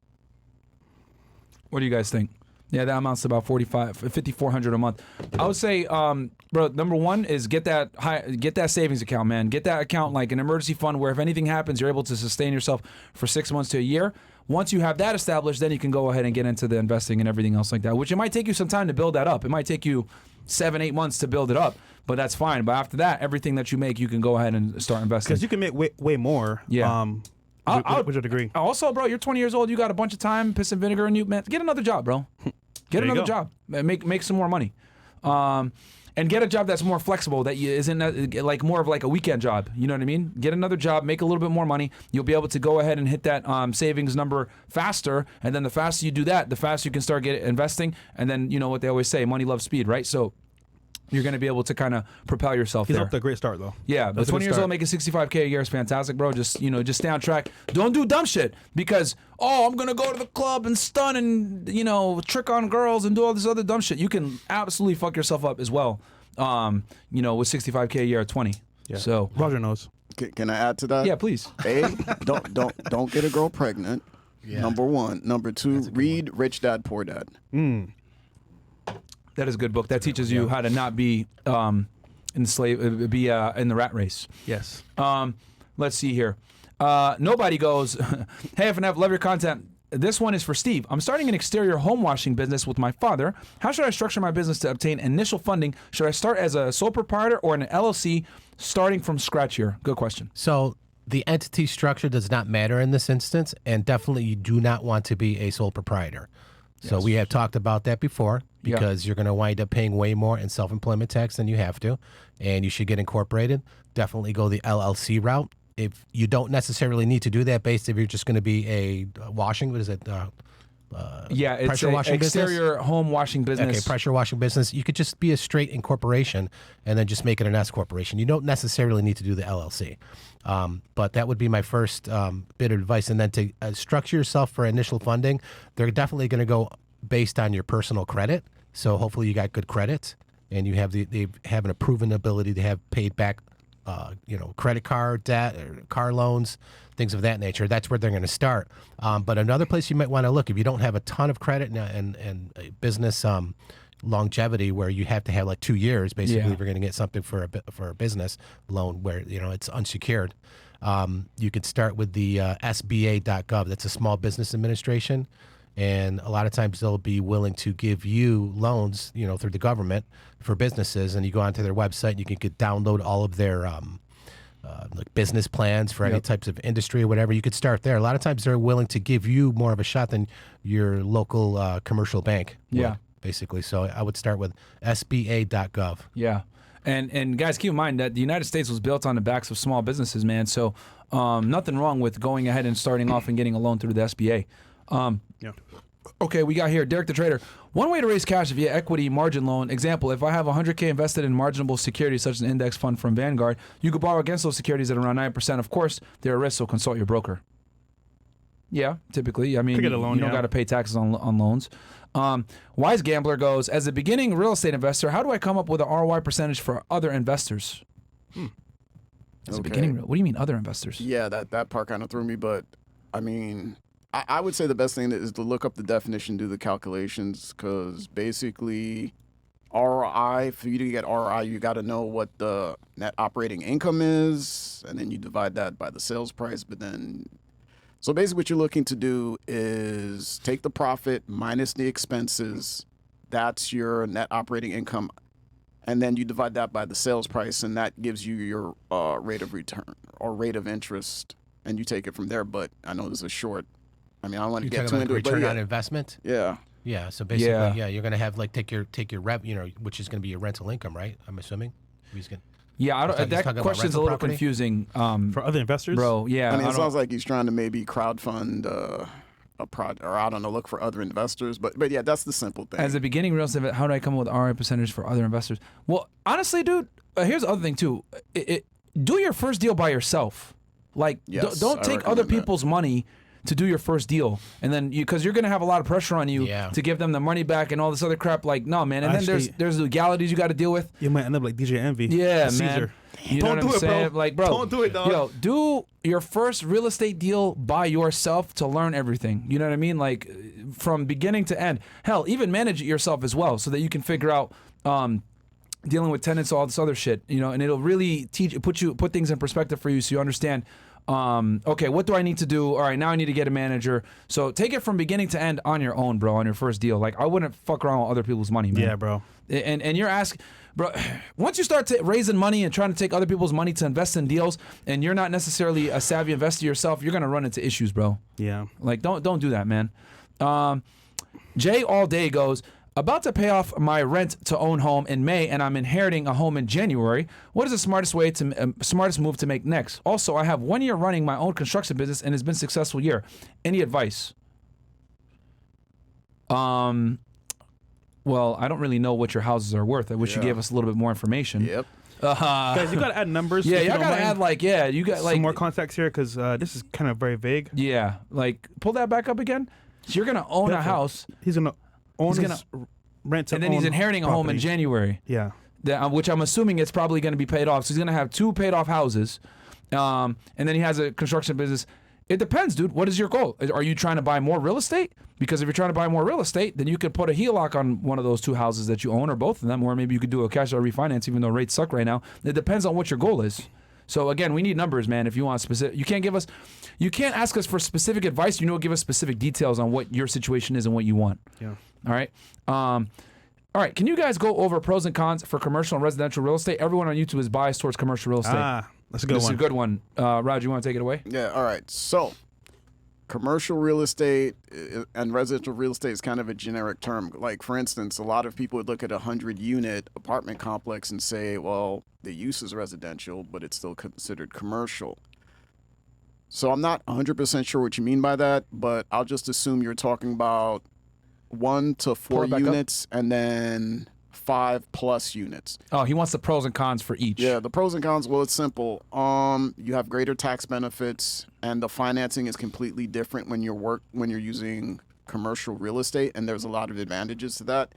What do you guys think? Yeah, that amounts to about $5,400 a month. I would say, bro, number one is get that savings account, man. Get that account like an emergency fund where if anything happens, you're able to sustain yourself for 6 months to a year. Once you have that established, then you can go ahead and get into the investing and everything else like that, which it might take you some time to build that up. It might take you 7-8 months to build it up, but that's fine. But after that, everything that you make, you can go ahead and start investing. Because you can make way more. Yeah. Which I agree. Also, bro, you're 20 years old. You got a bunch of time, piss and vinegar in you, man. Get another job, bro. Get you another go. job. Make some more money. And get a job that's more flexible, that isn't like more of like a weekend job. You know what I mean? Get another job, make a little bit more money. You'll be able to go ahead and hit that savings number faster. And then the faster you do that, the faster you can start investing. And then, you know what they always say, money loves speed, right? So you're going to be able to kind of propel yourself He's there. off to a great start, though. Yeah, but That's a 20 good years start. old making $65K a year is fantastic, bro. Just stay on track. Don't do dumb shit because, I'm going to go to the club and stun and, trick on girls and do all this other dumb shit. You can absolutely fuck yourself up as well, with $65K a year at 20. Yeah. So, Roger knows. Can I add to that? yeah, please. A, don't get a girl pregnant. Yeah. Number one. Number two, read Rich Dad Poor Dad. That is a good book. That teaches you how to not be enslaved, be in the rat race. Yes. Let's see here. Nobody goes, hey, FNF, love your content. This one is for Steve. I'm starting an exterior home washing business with my father. How should I structure my business to obtain initial funding? Should I start as a sole proprietor or an LLC starting from scratch here? Good question. So the entity structure does not matter in this instance, and definitely you do not want to be a sole proprietor. So we have talked about that before, because you're going to wind up paying way more in self-employment tax than you have to, and you should get incorporated. Definitely go the LLC route. If you don't necessarily need to do that, based if you're just going to be a washing, what is it? It's pressure a washing exterior home washing business. Okay, pressure washing business. You could just be a straight incorporation and then just make it an S corporation. You don't necessarily need to do the LLC. But that would be my first bit of advice. And then to structure yourself for initial funding, they're definitely going to go based on your personal credit. So hopefully you got good credit and you have they have a proven ability to have paid back credit card debt or car loans, things of that nature. That's where they're going to start. But another place you might want to look, if you don't have a ton of credit and business longevity, where you have to have like 2 years, basically, if you're going to get something for a business loan where it's unsecured. You could start with the SBA.gov. That's a Small Business Administration. And a lot of times they'll be willing to give you loans, through the government for businesses. And you go onto their website and you can download all of their like business plans for any types of industry or whatever. You could start there. A lot of times they're willing to give you more of a shot than your local commercial bank would, basically. So I would start with SBA.gov. Yeah. And guys, keep in mind that the United States was built on the backs of small businesses, man. So nothing wrong with going ahead and starting off and getting a loan through the SBA. Okay, we got here Derek the Trader. One way to raise cash via equity margin loan. Example, if I have $100K invested in marginable securities such as an index fund from Vanguard, you could borrow against those securities at around 9%. Of course, they're a risk, so consult your broker. Yeah, typically. I mean, get a loan, you don't got to pay taxes on loans. Wise Gambler goes, as a beginning real estate investor, how do I come up with an ROI percentage for other investors? As a beginning, what do you mean other investors? Yeah, that part kind of threw me, but I mean, I would say the best thing is to look up the definition, do the calculations, because basically ROI, for you to get ROI, you got to know what the net operating income is, and then you divide that by the sales price. But then, so basically what you're looking to do is take the profit minus the expenses. That's your net operating income. And then you divide that by the sales price, and that gives you your rate of return or rate of interest, and you take it from there. But I know this is short. I mean, I don't want to get too into it, but return on investment. Yeah. Yeah. So basically, you're going to have like take your rev, which is going to be your rental income, right? I'm assuming. That question's a little confusing. For other investors, bro. Yeah. I mean, it sounds like he's trying to maybe crowdfund a project, or I don't know, look for other investors. But yeah, that's the simple thing. As a beginning real estate, how do I come up with ROI percentage for other investors? Well, honestly, dude, here's the other thing too. Do your first deal by yourself. Like, don't take other people's money to do your first deal, and then because you're gonna have a lot of pressure on you to give them the money back and all this other crap. Like, no, man. And then there's legalities you got to deal with. You might end up like DJ Envy. Yeah, Caesar. man. You don't do it, bro. Like, bro, don't do it, dog. Yo, do your first real estate deal by yourself to learn everything. You know what I mean? Like, from beginning to end. Hell, even manage it yourself as well, so that you can figure out dealing with tenants, all this other shit. And it'll really put things in perspective for you, so you understand. Okay, what do I need to do? All right, now I need to get a manager. So take it from beginning to end on your own, bro, on your first deal. Like, I wouldn't fuck around with other people's money, man. Yeah, bro. And you're asking, bro, once you start raising money and trying to take other people's money to invest in deals, and you're not necessarily a savvy investor yourself, you're gonna run into issues, bro. Yeah. Like, don't do that, man. Jay all day goes, about to pay off my rent-to-own home in May, and I'm inheriting a home in January. What is the smartest move to make next? Also, I have 1 year running my own construction business, and it's been a successful year. Any advice? Well, I don't really know what your houses are worth. I wish you gave us a little bit more information. Yep. Guys, you gotta add numbers. Yeah, y'all gotta add you got some more context here, because this is kind of very vague. Yeah, like pull that back up again. So you're gonna own a house. He's gonna rent, and then he's inheriting a home in January. Yeah, which I'm assuming it's probably going to be paid off. So he's going to have 2 paid off houses, and then he has a construction business. It depends, dude. What is your goal? Are you trying to buy more real estate? Because if you're trying to buy more real estate, then you could put a HELOC on one of those 2 houses that you own or both of them, or maybe you could do a cash out refinance even though rates suck right now. It depends on what your goal is. So again, we need numbers, man. If you want specific, you can't ask us for specific advice. Give us specific details on what your situation is and what you want. Yeah. All right. All right. Can you guys go over pros and cons for commercial and residential real estate? Everyone on YouTube is biased towards commercial real estate. That's a good This one. is a good one. Raj, you want to take it away? Yeah, all right. So, commercial real estate and residential real estate is kind of a generic term. Like, for instance, a lot of people would look at a 100-unit apartment complex and say, well, the use is residential, but it's still considered commercial. So I'm not 100% sure what you mean by that, but I'll just assume you're talking about 1 to 4 units and then 5+ units. Oh, he wants the pros and cons for each. Yeah, the pros and cons, well, it's simple. You have greater tax benefits, and the financing is completely different when you're using commercial real estate, and there's a lot of advantages to that.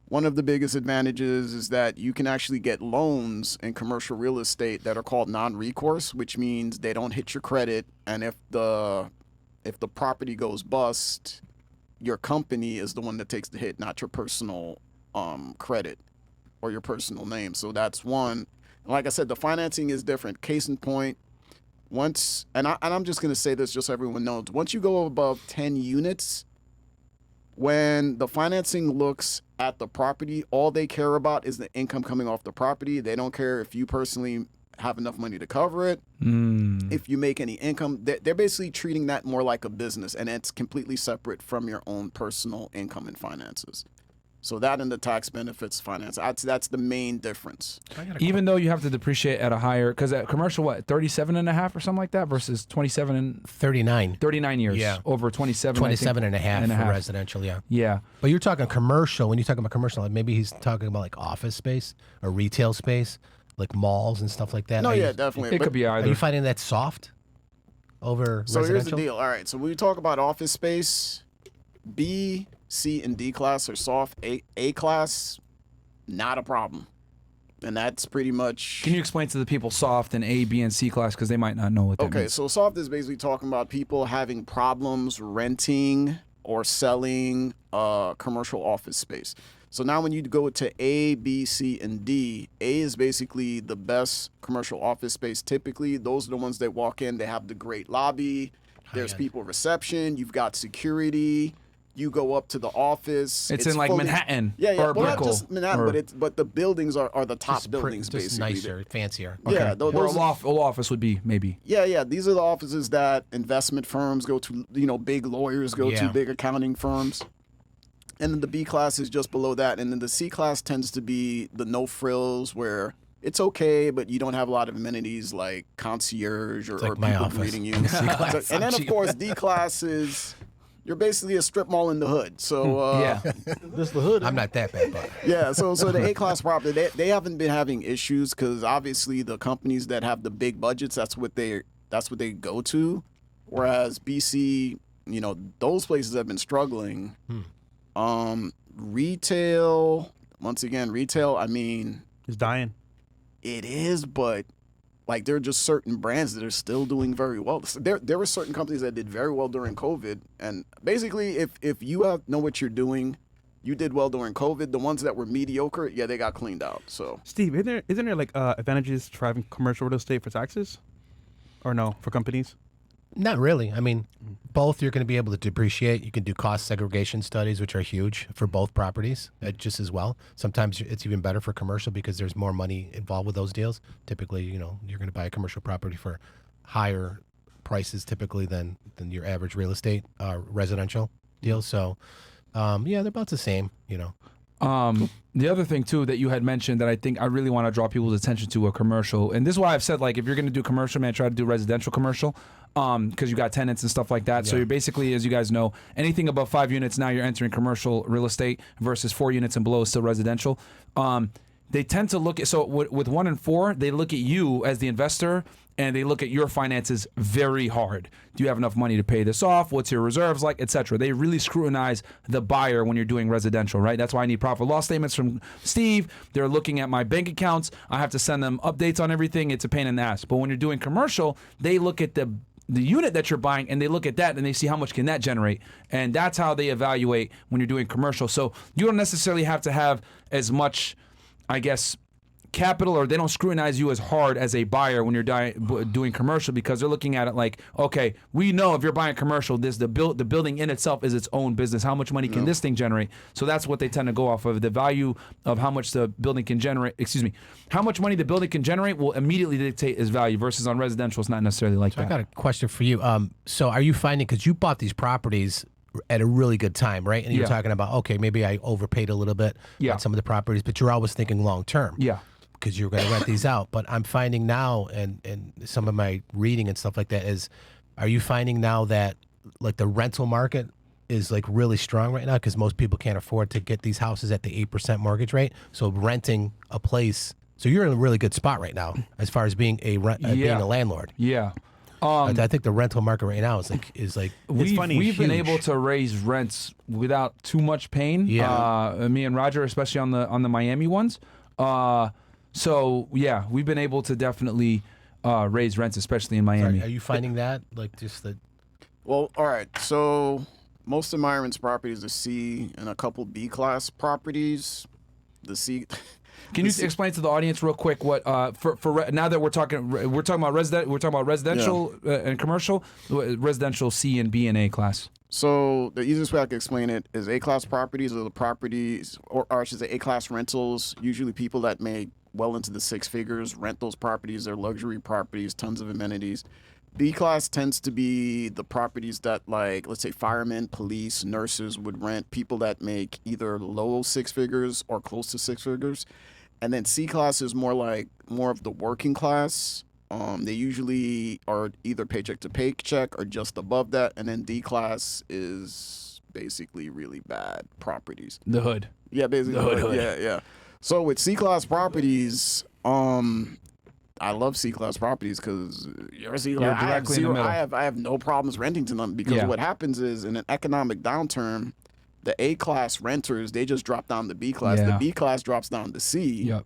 One of the biggest advantages is that you can actually get loans in commercial real estate that are called non-recourse, which means they don't hit your credit, and if the property goes bust, your company is the one that takes the hit, not your personal credit or your personal name. So that's one. Like I said, the financing is different. Case in point, I'm just going to say this just so everyone knows, once you go above 10 units, when the financing looks at the property, all they care about is the income coming off the property. They don't care if you personally have enough money to cover it. If you make any income, they're basically treating that more like a business, and it's completely separate from your own personal income and finances. So that and the tax benefits finance, that's the main difference. Even though you have to depreciate at a higher, because at commercial, 37.5 or something like that versus 27 and 39. 39 years. Yeah. Over 27. 27 and a half and a for half. residential, yeah. Yeah. But you're talking commercial. When you talk about commercial, like maybe he's talking about like office space or retail space, like malls and stuff like that. No, Are you- yeah, definitely. It But- could be Are either. you finding that soft over So residential? here's the deal. All right. So when we talk about office space, B, C, and D class are soft. A class, not a problem. And that's pretty much. Can you explain to the people soft and A, B, and C class because they might not know what that Okay, means? so soft is basically talking about people having problems renting or selling commercial office space. So now when you go to A, B, C, and D, A is basically the best commercial office space. Typically, those are the ones that walk in. They have the great lobby. There's people reception. You've got security. You go up to the office. It's in like fully- Manhattan Yeah, yeah. or Well, not Brickell just Manhattan, or- but the buildings are the top Just buildings, just basically. nicer, fancier. Yeah, Where those a law office would be, maybe. yeah. These are the offices that investment firms go to, big lawyers go to, Yeah. big accounting firms. And then the B class is just below that. And then the C class tends to be the no frills where it's okay, but you don't have a lot of amenities like concierge or like my people office. greeting you. C-class. And then, of course, D class is you're basically a strip mall in the hood. So, Yeah. This is the hood. I'm not that bad, but yeah, so the A class property, they haven't been having issues because obviously the companies that have the big budgets, that's what they go to. Whereas BC, those places have been struggling. Retail, once again, I mean, It's dying. it is, but like there are just certain brands that are still doing very well. There were certain companies that did very well during COVID, and basically, if you know what you're doing, you did well during COVID. The ones that were mediocre, yeah, they got cleaned out. So Steve, isn't there like advantages to driving commercial real estate for taxes? Or no, for companies? not really. I mean, both you're going to be able to depreciate. You can do cost segregation studies, which are huge for both properties, just as well. Sometimes it's even better for commercial because there's more money involved with those deals. Typically, you're going to buy a commercial property for higher prices typically than your average real estate residential deal. So, yeah, they're about the same, The other thing too that you had mentioned that I think I really want to draw people's attention to a commercial, and this is why I've said like if you're going to do commercial, man, try to do residential commercial, because you got tenants and stuff like that. So you're basically, as you guys know, anything above 5 units now you're entering commercial real estate versus 4 units and below is still residential. They tend to look at with 1 and 4, they look at you as the investor and they look at your finances very hard. Do you have enough money to pay this off? What's your reserves like, etc. They really scrutinize the buyer when you're doing residential, right? That's why I need profit loss statements from Steve. They're looking at my bank accounts. I have to send them updates on everything. It's a pain in the ass. But when you're doing commercial, they look at the the unit that you're buying, and they look at that and they see how much can that generate, and that's how they evaluate when you're doing commercial. So you don't necessarily have to have as much, I guess, capital, or they don't scrutinize you as hard as a buyer when you're doing commercial, because they're looking at it like, okay, we know if you're buying commercial, the building in itself is its own business. How much money can this thing generate? So that's what they tend to go off of. The value of how much the building can generate, how much money the building can generate will immediately dictate its value, versus on residential, it's not necessarily like that. I got a question for you. So are you finding, because you bought these properties at a really good time, right? And you're talking about, okay, maybe I overpaid a little bit on some of the properties, but you're always thinking long term. Yeah. Because you're going to rent these out. But I'm finding now, and some of my reading and stuff like that is, are you finding now that like the rental market is like really strong right now? Because most people can't afford to get these houses at the 8% mortgage rate. So renting a place, so you're in a really good spot right now as far as being a landlord. Yeah. I think the rental market right now is like we've been able to raise rents without too much pain. Yeah. Me and Roger, especially on the Miami ones. So yeah, we've been able to definitely raise rents, especially in Miami. Sorry, are you finding that like just the? Well, all right. So most of Myron's properties are C and a couple B class properties. The C. Can you explain to the audience real quick what for now that we're talking about residential and commercial, residential C and B and A class. So the easiest way I can explain it is A-class properties are the properties, or I should say A-class rentals. Usually people that make well into the six figures rent those properties. They're luxury properties, tons of amenities. B-class tends to be the properties that, like, let's say firemen, police, nurses would rent, people that make either low six figures or close to six figures. And then C-class is more of the working class. They usually are either paycheck to paycheck or just above that. And then D class is basically really bad properties. The hood. Yeah, basically. The hood. Yeah. So with C class properties, I love C class properties because you're C class. directly in the middle. I have no problems renting to them because what happens is in an economic downturn, the A class renters, they just drop down to B class. Yeah. The B class drops down to C. Yep.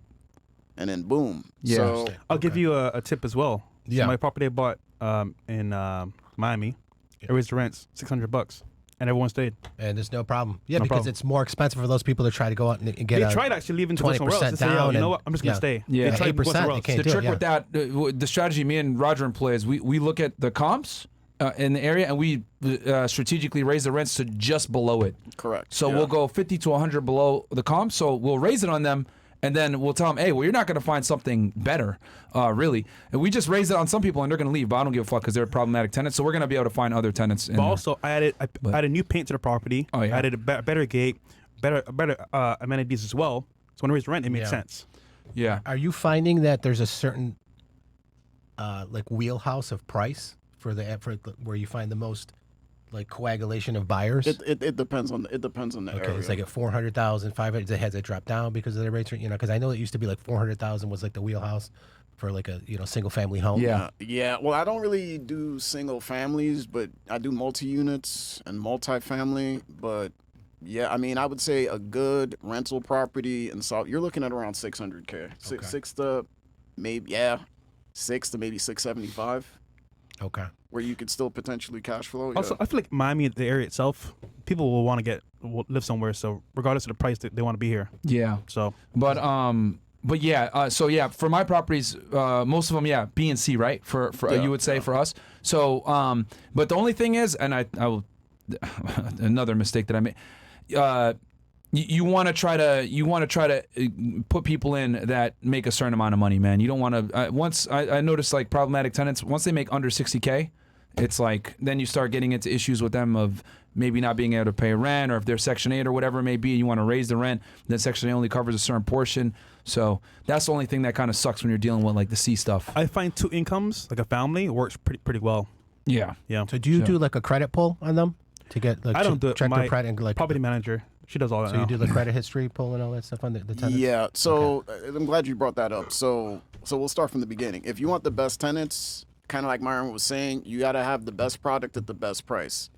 And then boom. Yeah. So I'll give you a tip as well. Yeah. So my property I bought in Miami, it raised the rents $600, and everyone stayed. And there's no problem. Yeah, No because problem. it's more expensive for those people to try to go out and get They tried actually leaving to go somewhere else. 20% They said, "Yo, down you know and- what? I'm just gonna stay." Yeah. They tried to go 8%, somewhere they else. can't The do trick it, with that, the strategy me and Roger employ is we look at the comps in the area, and we strategically raise the rents to just below it. correct. So Yeah. we'll go 50 to 100 below the comp. So we'll raise it on them, and then we'll tell them, hey, well, you're not going to find something better, really. And we just raise it on some people, and they're going to leave, but I don't give a fuck because they're problematic tenants. So we're going to be able to find other tenants. But also, I added new paint to the property. Oh, yeah. I added a better gate, better amenities as well. So when I raised rent, it makes Yeah. sense. Yeah. Are you finding that there's a certain like wheelhouse of price for where you find the most like coagulation of buyers? It depends on the Okay, area. it's like at 400,000, 500. Has it dropped down because of the rates? Because I know it used to be like 400,000 was like the wheelhouse for like a single family home. Yeah. Yeah. Well, I don't really do single families, but I do multi-units and multi-family. But yeah, I mean, I would say a good rental property in South, you're looking at around 600K, six to maybe 675, Okay. where you could still potentially cash flow. Yeah. Also, I feel like Miami, the area itself, people will want to live somewhere. So regardless of the price, they want to be here. Yeah. So But yeah, so yeah, for my properties, most of them, yeah, B and C, right? For Yeah, you would say for us. So, but the only thing is, and I will, another mistake that I made. You want to try to put people in that make a certain amount of money, man. You don't want to. Once I noticed like problematic tenants, once they make under 60K, it's like then you start getting into issues with them of maybe not being able to pay rent, or if they're Section 8 or whatever it may be, and you want to raise the rent, then Section 8 only covers a certain portion. So that's the only thing that kind of sucks when you're dealing with like the C stuff. I find two incomes, like a family, works pretty well. Yeah. Yeah. So do you do like a credit pull on them to get like I don't do it. check My their credit and like property manager, she does all that So now. you do the credit history pull and all that stuff on the tenants? Yeah, so I'm glad you brought that up. So we'll start from the beginning. If you want the best tenants, kind of like Myron was saying, you got to have the best product at the best price.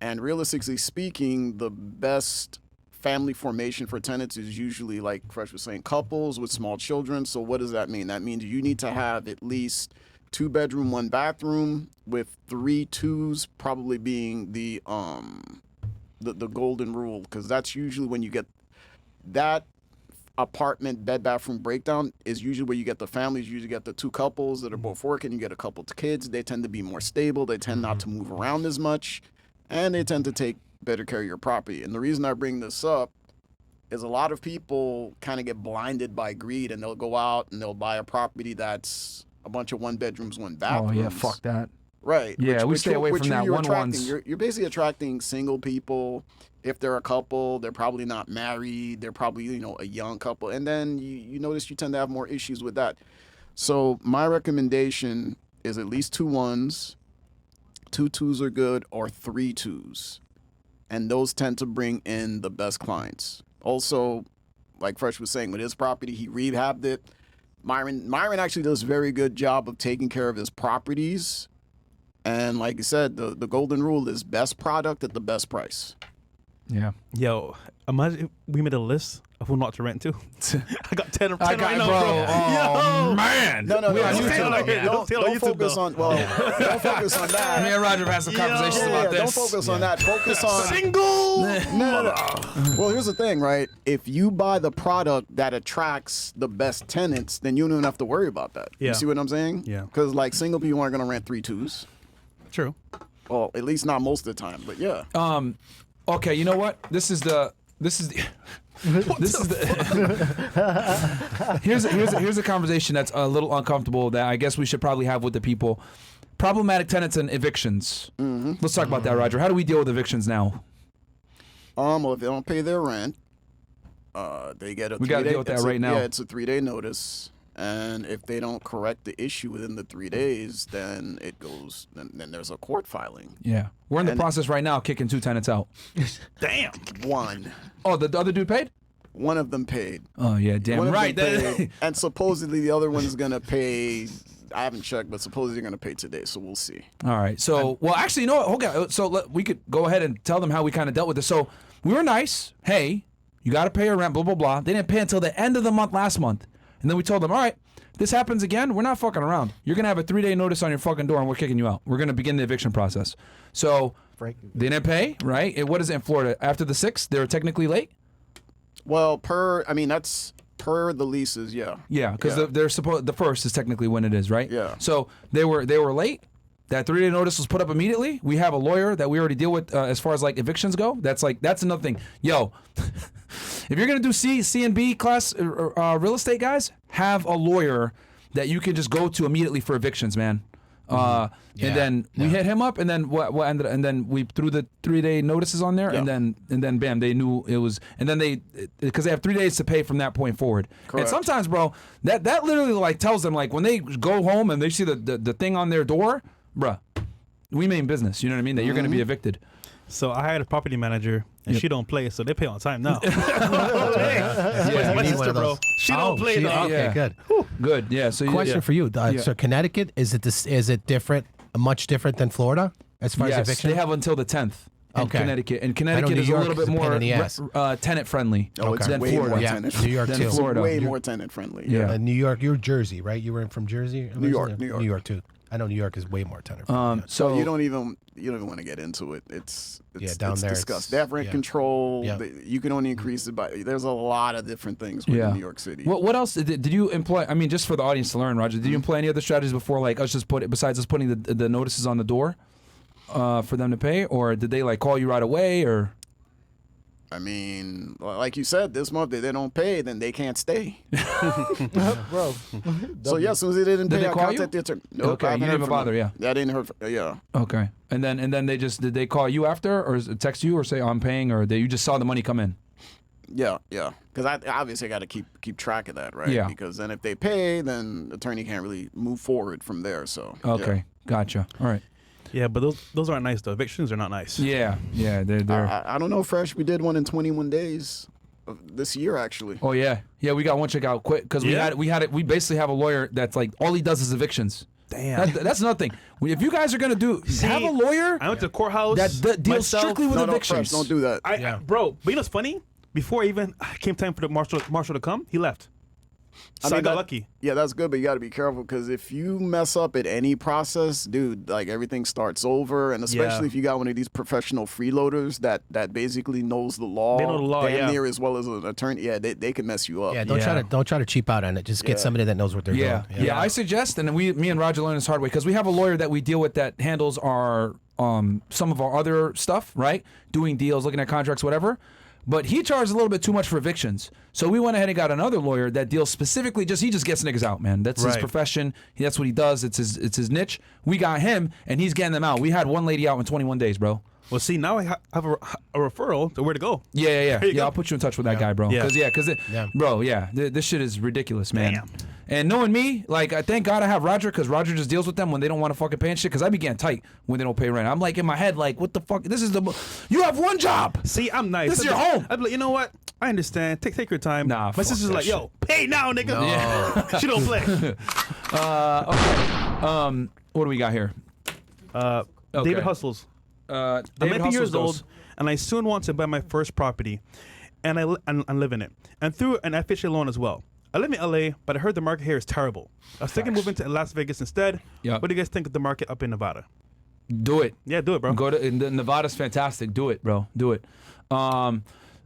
And realistically speaking, the best family formation for tenants is usually, like Fresh was saying, couples with small children. So what does that mean? That means you need to have at least 2-bedroom, 1-bathroom with 3 twos, probably being the golden rule, because that's usually when you get that apartment bed bathroom breakdown is usually where you get the families. You usually get the 2 couples that are both working. You get a couple of kids. They tend to be more stable. They tend not to move around as much, and they tend to take better care of your property. And the reason I bring this up is a lot of people kind of get blinded by greed, and they'll go out and they'll buy a property that's a bunch of 1-bedrooms, 1-bathrooms. Oh yeah, fuck that. Right. Yeah, we stay away from that. You're One attracting. ones. You're basically attracting single people. If they're a couple, they're probably not married. They're probably, a young couple. And then you notice you tend to have more issues with that. So my recommendation is at least 2 1s, 2 2s are good, or 3 2s. And those tend to bring in the best clients. Also, like Fresh was saying, with his property, he rehabbed it. Myron actually does a very good job of taking care of his properties. And like I said, the golden rule is best product at the best price. Yeah. Yo, imagine if we made a list of who not to rent to. I got 10 I right got, now, bro. bro. Oh man. No. We on Don't YouTube. don't focus on. Well, don't focus on that. Me and Roger have had some conversations about this. Don't focus on that. Focus on Single. No. Well, here's the thing, right? If you buy the product that attracts the best tenants, then you don't even have to worry about that. Yeah. You see what I'm saying? Yeah. Because like single people aren't gonna rent 3 2s. True. Well, at least not most of the time. But yeah. Okay, you know what? This is the here's a conversation that's a little uncomfortable that I guess we should probably have with the people. Problematic tenants and evictions. Let's talk about that, Roger. How do we deal with evictions now? Well, if they don't pay their rent, they get a. We got to deal with that right now. Yeah, it's a 3-day notice, and if they don't correct the issue within the 3 days, then it goes. Then there's a court filing. Yeah, we're in the And- process right now, kicking 2 tenants out. Damn. One Oh, the other dude paid? one of them paid. Oh yeah, damn One of right. them paid, and supposedly the other one's gonna pay. I haven't checked, but supposedly they're gonna pay today, so we'll see. All right. So, well, actually, you know what? Okay. So we could go ahead and tell them how we kind of dealt with this. So we were nice. Hey, you got to pay your rent. Blah blah blah. They didn't pay until the end of the month last month, and then we told them, all right, this happens again. We're not fucking around. You're gonna have a 3-day notice on your fucking door, and we're kicking you out. We're gonna begin the eviction process. So they didn't pay, right? What is it in Florida? After the 6th, they're technically late. Well, that's per the leases, yeah. Yeah, because they're supposed the 1st is technically when it is, right? Yeah. So they were late. That 3-day notice was put up immediately. We have a lawyer that we already deal with as far as like evictions go. That's another thing. Yo, if you're gonna do C and B class real estate, guys, have a lawyer that you can just go to immediately for evictions, man. And then we hit him up, and then what ended, and then we threw the 3-day notices on there, and then bam, they knew it was, and then because they have 3 days to pay from that point forward. Correct. And sometimes, bro, that literally like tells them, like when they go home and they see the thing on their door, bruh, we mean business. You know what I mean? That you're gonna be evicted. So I hired a property manager, and she don't play, so they pay on time now. Yeah, My need sister, one of bro. those. She don't play though. Okay, Yeah. good. good. Yeah. So Question yeah. for you. So Connecticut, is it different, much different than Florida as far as Yes, eviction? they have until the 10th. In Okay. Connecticut, and New Connecticut is a York little is bit a pain more in the ass. tenant friendly It's than way Florida. more Yeah, tenant. New York Than too. Florida. Way more tenant friendly. Yeah. New York, you're Jersey, right? You were from Jersey. New York, originally? New York. New York too. I know New York is way more tenant friendly. So You don't even want to get into it. It's down it's there, disgusting. it's- They have rent yeah. control. Yeah. You can only increase it by. There's a lot of different things within New York City. What else did you employ? I mean, just for the audience to learn, Roger. Did you employ any other strategies before, like us just besides us putting the notices on the door, for them to pay, or did they like call you right away, or? I mean, like you said, this month if they don't pay, then they can't stay. Bro. So yeah, as soon as they didn't Did pay, they I call you? contacted the attorney. Nope, Okay, I haven't you didn't heard even from bother, them. yeah. I didn't heard. Yeah. Okay, and then they just did they call you after, or text you, or say I'm paying, or you just saw the money come in? Yeah. Because I obviously got to keep track of that, right? Yeah. Because then if they pay, then the attorney can't really move forward from there. So. Okay, gotcha. All right. Yeah, but those aren't nice though. Evictions are not nice. Yeah, they're. I don't know, Fresh. We did one in 21 days of this year, actually. Oh yeah, we got one check out quick because we basically have a lawyer that's like all he does is evictions. Damn. That's another thing. If you guys are gonna have a lawyer I went to the courthouse. that deals myself. strictly with No, evictions. Fresh, don't do that. Bro, but you know what's funny? Before even came time for the marshal to come, he left. So I got that- lucky. Yeah, that's good, but you got to be careful because if you mess up at any process, dude, like everything starts over, and especially Yeah. if you got one of these professional freeloaders that basically knows the law, They know the law, damn yeah. near as well as an attorney. Yeah, they can mess you up. Yeah, don't try to cheap out on it. Just get Yeah. somebody that knows what they're Yeah. doing. I suggest, and me and Roger learned this hard way because we have a lawyer that we deal with that handles our some of our other stuff, right? Doing deals, looking at contracts, whatever. But he charged a little bit too much for evictions. So we went ahead and got another lawyer that deals specifically he just gets niggas out, man. That's his Right. profession. That's what he does. It's his niche. We got him and he's getting them out. We had one lady out in 21 days, bro. Well, see, now I have a referral to where to go. Yeah. There you go. I'll put you in touch with that guy, bro. Yeah. Bro, this shit is ridiculous, man. Damn. And knowing me, like, I thank God I have Roger because Roger just deals with them when they don't want to fucking pay and shit. Because I be getting tight when they don't pay rent. I'm like in my head, like, what the fuck? You have one job. See, I'm nice. This is I'd your be- home. I'd be like, you know what? I understand. Take your time. Nah, my fuck sister's that like, yo, pay now, nigga. Yeah. She don't play. What do we got here? David Hustles. I'm David 19 years Hustles old, goes, and I soon want to buy my first property, and I live in it, and through an FHA loan as well. I live in LA, but I heard the market here is terrible. I was thinking of moving to Las Vegas instead. Yep. What do you guys think of the market up in Nevada? Do it. Yeah, do it, bro. Go to Nevada's fantastic. Do it, bro. Do it.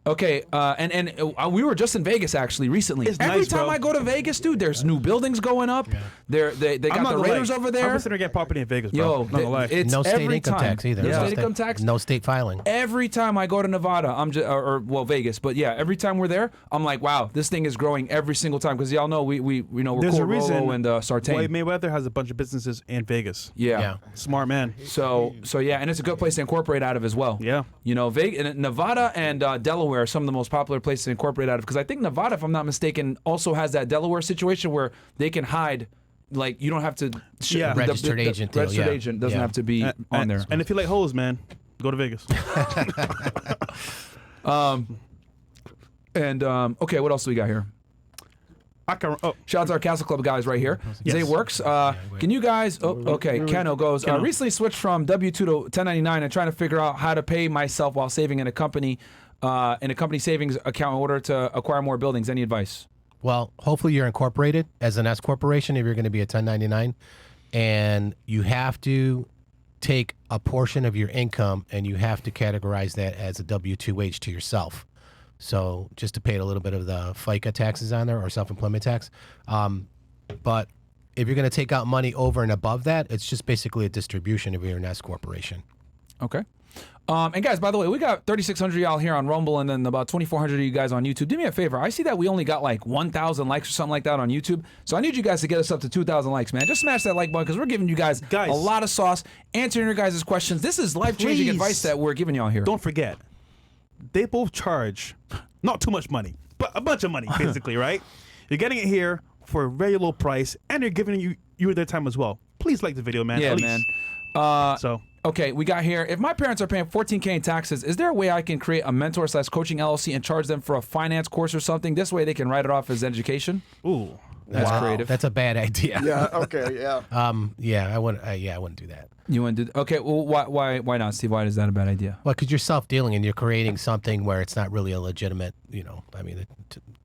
Okay, and we were just in Vegas actually recently. It's Every nice, time bro. I go to Vegas, dude, there's new buildings going up. They I'm got not the gonna Raiders lie. over I'm there. considering getting property in Vegas, bro. Yo, Not gonna lie. it's No state every income time. tax either. No Yeah. state income tax. No state filing. Every time I go to Nevada, I'm just or Vegas, but yeah, every time we're there, I'm like, wow, this thing is growing every single time because y'all know we're There's a Cor reason Rolo and why Sartain. Mayweather has a bunch of businesses in Vegas. Yeah. Smart man. So yeah, and it's a good place to incorporate out of as well. Yeah. You know, Nevada and Delaware are some of the most popular places to incorporate out of because I think Nevada, if I'm not mistaken, also has that Delaware situation where they can hide, like you don't have to. Yeah. Registered agent deal, Registered yeah. agent doesn't Yeah. have to be on there. And if you like hoes, man, go to Vegas. And okay, what else do we got here? I can. Oh, Shout out to our Castle Club guys right here. Yes. Zay Works. Can you guys? Oh, okay. Keno goes. Keno. Recently switched from W-2 to 1099 and trying to figure out how to pay myself while saving in a company savings account in order to acquire more buildings. Any advice? Well, hopefully you're incorporated as an S corporation if you're going to be a 1099, and you have to take a portion of your income and you have to categorize that as a W-2H to yourself. So just to pay a little bit of the FICA taxes on there or self-employment tax. But if you're going to take out money over and above that, it's just basically a distribution if you're an S corporation. Okay. And guys, by the way, we got 3,600 y'all here on Rumble and then about 2,400 of you guys on YouTube. Do me a favor. I see that we only got like 1,000 likes or something like that on YouTube. So I need you guys to get us up to 2,000 likes, man. Just smash that like button because we're giving you guys Guys. a lot of sauce, answering your guys' questions. This is life-changing Please. advice that we're giving y'all here. don't forget, they both charge not too much money, but a bunch of money, basically, right? You're getting it here for a very low price, and they're giving you their time as well. Please like the video, man. Yeah, at man. least. So Okay, we got here. If my parents are paying $14K in taxes, is there a way I can create a mentor/coaching LLC and charge them for a finance course or something? This way they can write it off as education. ooh. That's creative. That's a bad idea. Yeah. Okay. Yeah. Yeah, I wouldn't do that. You want to do? Okay, well, why not, Steve? Why is that a bad idea? Well, because you're self-dealing and you're creating something where it's not really a legitimate, I mean,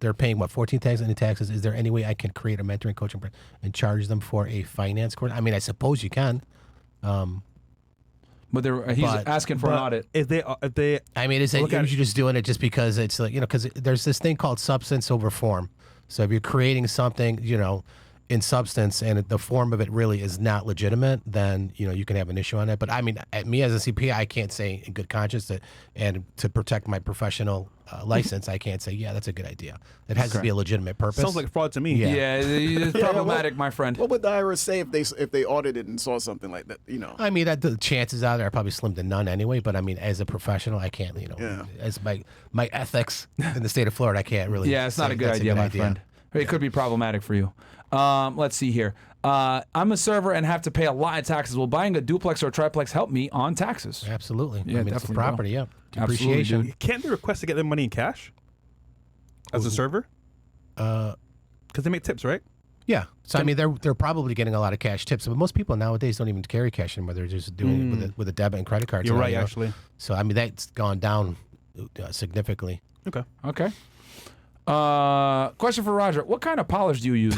they're paying, what, 14,000 in taxes. Is there any way I can create a mentoring coaching program and charge them for a finance course? I mean, I suppose you can. But he's But- asking for an audit. If they I mean, is it Look at you're just doing it just because it's like, because there's this thing called substance over form. So if you're creating something, in substance and the form of it really is not legitimate, then, you can have an issue on it. But I mean, me as a CPA, I can't say in good conscience that, and to protect my professional license, I can't say, yeah, that's a good idea. It has to be a legitimate purpose. sounds like fraud to me. Yeah. Yeah, it's problematic, my friend. What would the IRS say if they audited and saw something like that? I mean, that the chances out there are probably slim to none anyway. But I mean, as a professional, I can't, Yeah. as my ethics in the state of Florida, I can't really. Yeah, it's not say a good that's idea, my friend. It could be problematic for you. Let's see here. I'm a server and have to pay a lot in taxes. Will buying a duplex or a triplex help me on taxes? Absolutely. Yeah, I mean, it's a definitely will. property. Yeah, Absolutely, depreciation. dude. Can't they request to get their money in cash as a server? Because they make tips, right? Yeah. So I mean, they're probably getting a lot of cash tips, but most people nowadays don't even carry cash anymore. They're just doing it with a debit and credit card. You're right, actually. So I mean, that's gone down significantly. Okay. Okay. Question for Roger. What kind of polish do you use?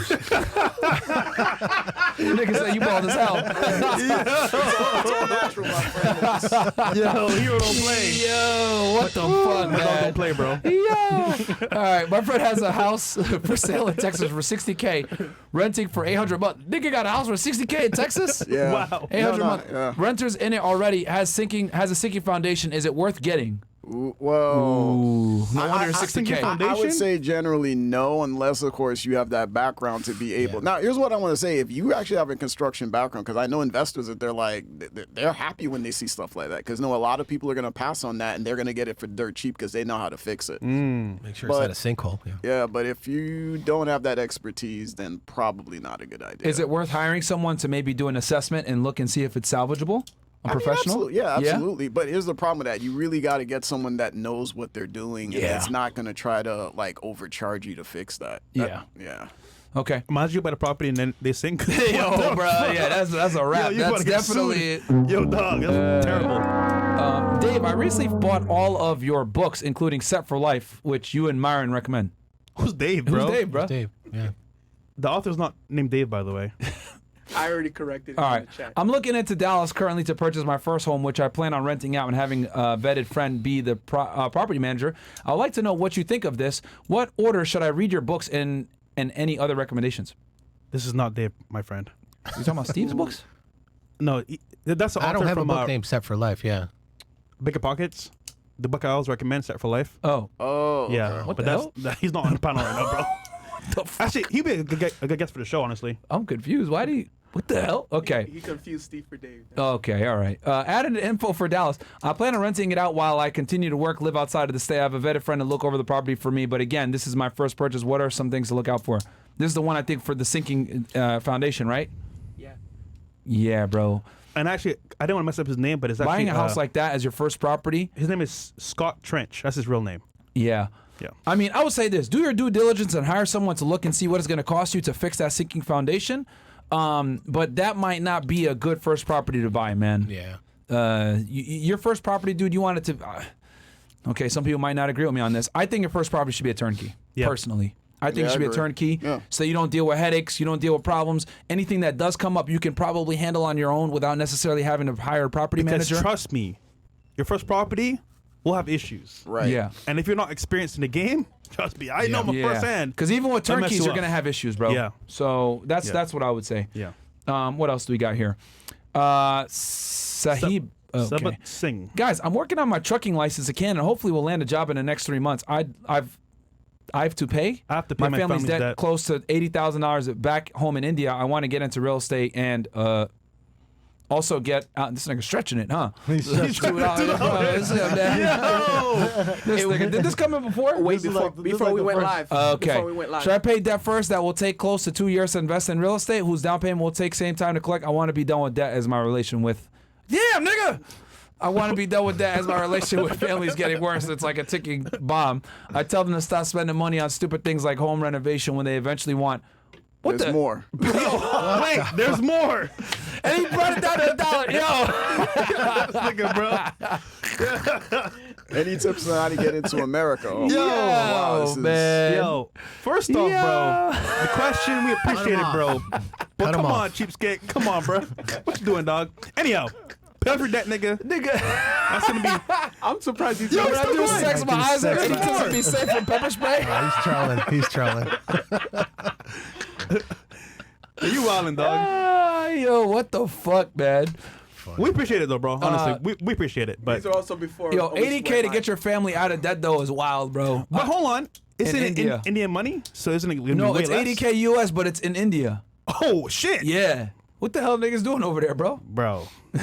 Nigga said you bald as hell. It's all natural, my friend. Yo, hero don't play. Yo, what the fuck, Dog man? don't play, bro. Yo. All right, my friend has a house for sale in Texas for $60K, renting for $800 month. Nigga got a house for $60K in Texas? Yeah. Wow. 800 No, month. yeah. Renters in it already has a sinking foundation. Is it worth getting? Well, Ooh, no wonder it's think 60K. you I would say generally no, unless of course you have that background to be able. Now, here's what I want to say: if you actually have a construction background, because I know investors that they're happy when they see stuff like that, because a lot of people are going to pass on that and they're going to get it for dirt cheap because they know how to fix it. Make sure it's not a sinkhole. Yeah. Yeah, but if you don't have that expertise, then probably not a good idea. Is it worth hiring someone to maybe do an assessment and look and see if it's salvageable? A professional? Absolutely. Yeah, absolutely. But here's the problem with that: you really got to get someone that knows what they're doing, and Yeah. it's not going to try to like overcharge you to fix that. Yeah. Yeah. Okay. Imagine you buy the property and then they sink. Yo, bro, yeah, that's a wrap. you That's wanna get definitely sued. Yo, dog, that's terrible. Dave, I recently bought all of your books, including Set for Life, which you and Myron recommend. Who's Dave, bro? Who's Dave, bro? Dave. Yeah. The author's not named Dave, by the way. I already corrected it All in right. the chat. I'm looking into Dallas currently to purchase my first home, which I plan on renting out and having a vetted friend be the property manager. I'd like to know what you think of this. What order should I read your books in, and any other recommendations? This is not Dave, my friend. You talking about Steve's books? No, that's the author I don't have a from book named Set for Life. Yeah. Bigger Pockets. The book I always recommend, Set for Life. Oh. Oh. Yeah, okay. What but the that's hell? he's not on the panel right now, bro. The f- Actually, he'd be a good guest for the show, honestly. I'm confused. Why do you... What the hell? Okay. He confused Steve for Dave. Okay, all right. Added info for Dallas. I plan on renting it out while I continue to work, live outside of the state. I have a vetted friend to look over the property for me. But again, this is my first purchase. What are some things to look out for? This is the one I think for the sinking foundation, right? Yeah. Yeah, bro. And actually, I didn't want to mess up his name, but it's actually Buying a house like that as your first property. his name is Scott Trench. That's his real name. Yeah. Yeah. I mean, I would say this: do your due diligence and hire someone to look and see what it's going to cost you to fix that sinking foundation. But that might not be a good first property to buy, man. Yeah. Your first property, dude, you want it to. Okay, some people might not agree with me on this. I think your first property should be a turnkey. Yeah. Personally, I think Yeah, it should I be a agree. turnkey, Yeah. so you don't deal with headaches, you don't deal with problems. Anything that does come up, you can probably handle on your own without necessarily having to hire a property Because manager. trust me, your first property will have issues. Right. Yeah. And if you're not experienced in the game, trust me, I know my Yeah. firsthand. Because even with They'll mess turnkeys, you you're up. gonna have issues, bro. Yeah. So that's what I would say. Yeah. What else do we got here? Sahib. Okay. Sabat Singh. Guys, I'm working on my trucking license again, and hopefully we'll land a job in the next 3 months. I have to pay. I have to pay my family's family's debt, debt. close to $80,000 back home in India. I want to get into real estate and also get out. This nigga stretching it, huh? This nigga, did this come in before? Wait, before we went live. Okay. Before we went live. Should I pay debt first? That will take close to 2 years to invest in real estate. Whose down payment will take same time to collect. I want to be done with debt as my relation with. Damn, nigga. I want to be done with that as my relationship with family is getting worse. It's like a ticking bomb. I tell them to stop spending money on stupid things like home renovation when they eventually want. What There's the? more. Wait, there's more. And he brought it down to $1. Yo. Nigga, bro. Any tips on how to get into America? Oh, Yo, wow, this is- man. Yo, first off, bro, the question, we appreciate it, bro. But Cut 'em come on, off. cheapskate. Come on, bro. What you doing, dog? Anyhow, pay off your debt, nigga. That's going to be... I'm surprised he's Yo, when I still do going. sex, my eyes are sex. ready to be safe from pepper spray. He's trolling. He's trolling. You wildin', dog. Yo, what the fuck, man? We appreciate it, though, bro. Honestly, we appreciate it. But These are also before. Yo, we 80K went to get live. your family out of debt though is wild, bro. but hold on. Isn't In it India. Indian money? So isn't it going to No, be way it's less? 80K US, but it's in India. Oh, shit. Yeah. What the hell niggas doing over there, bro? Bro. I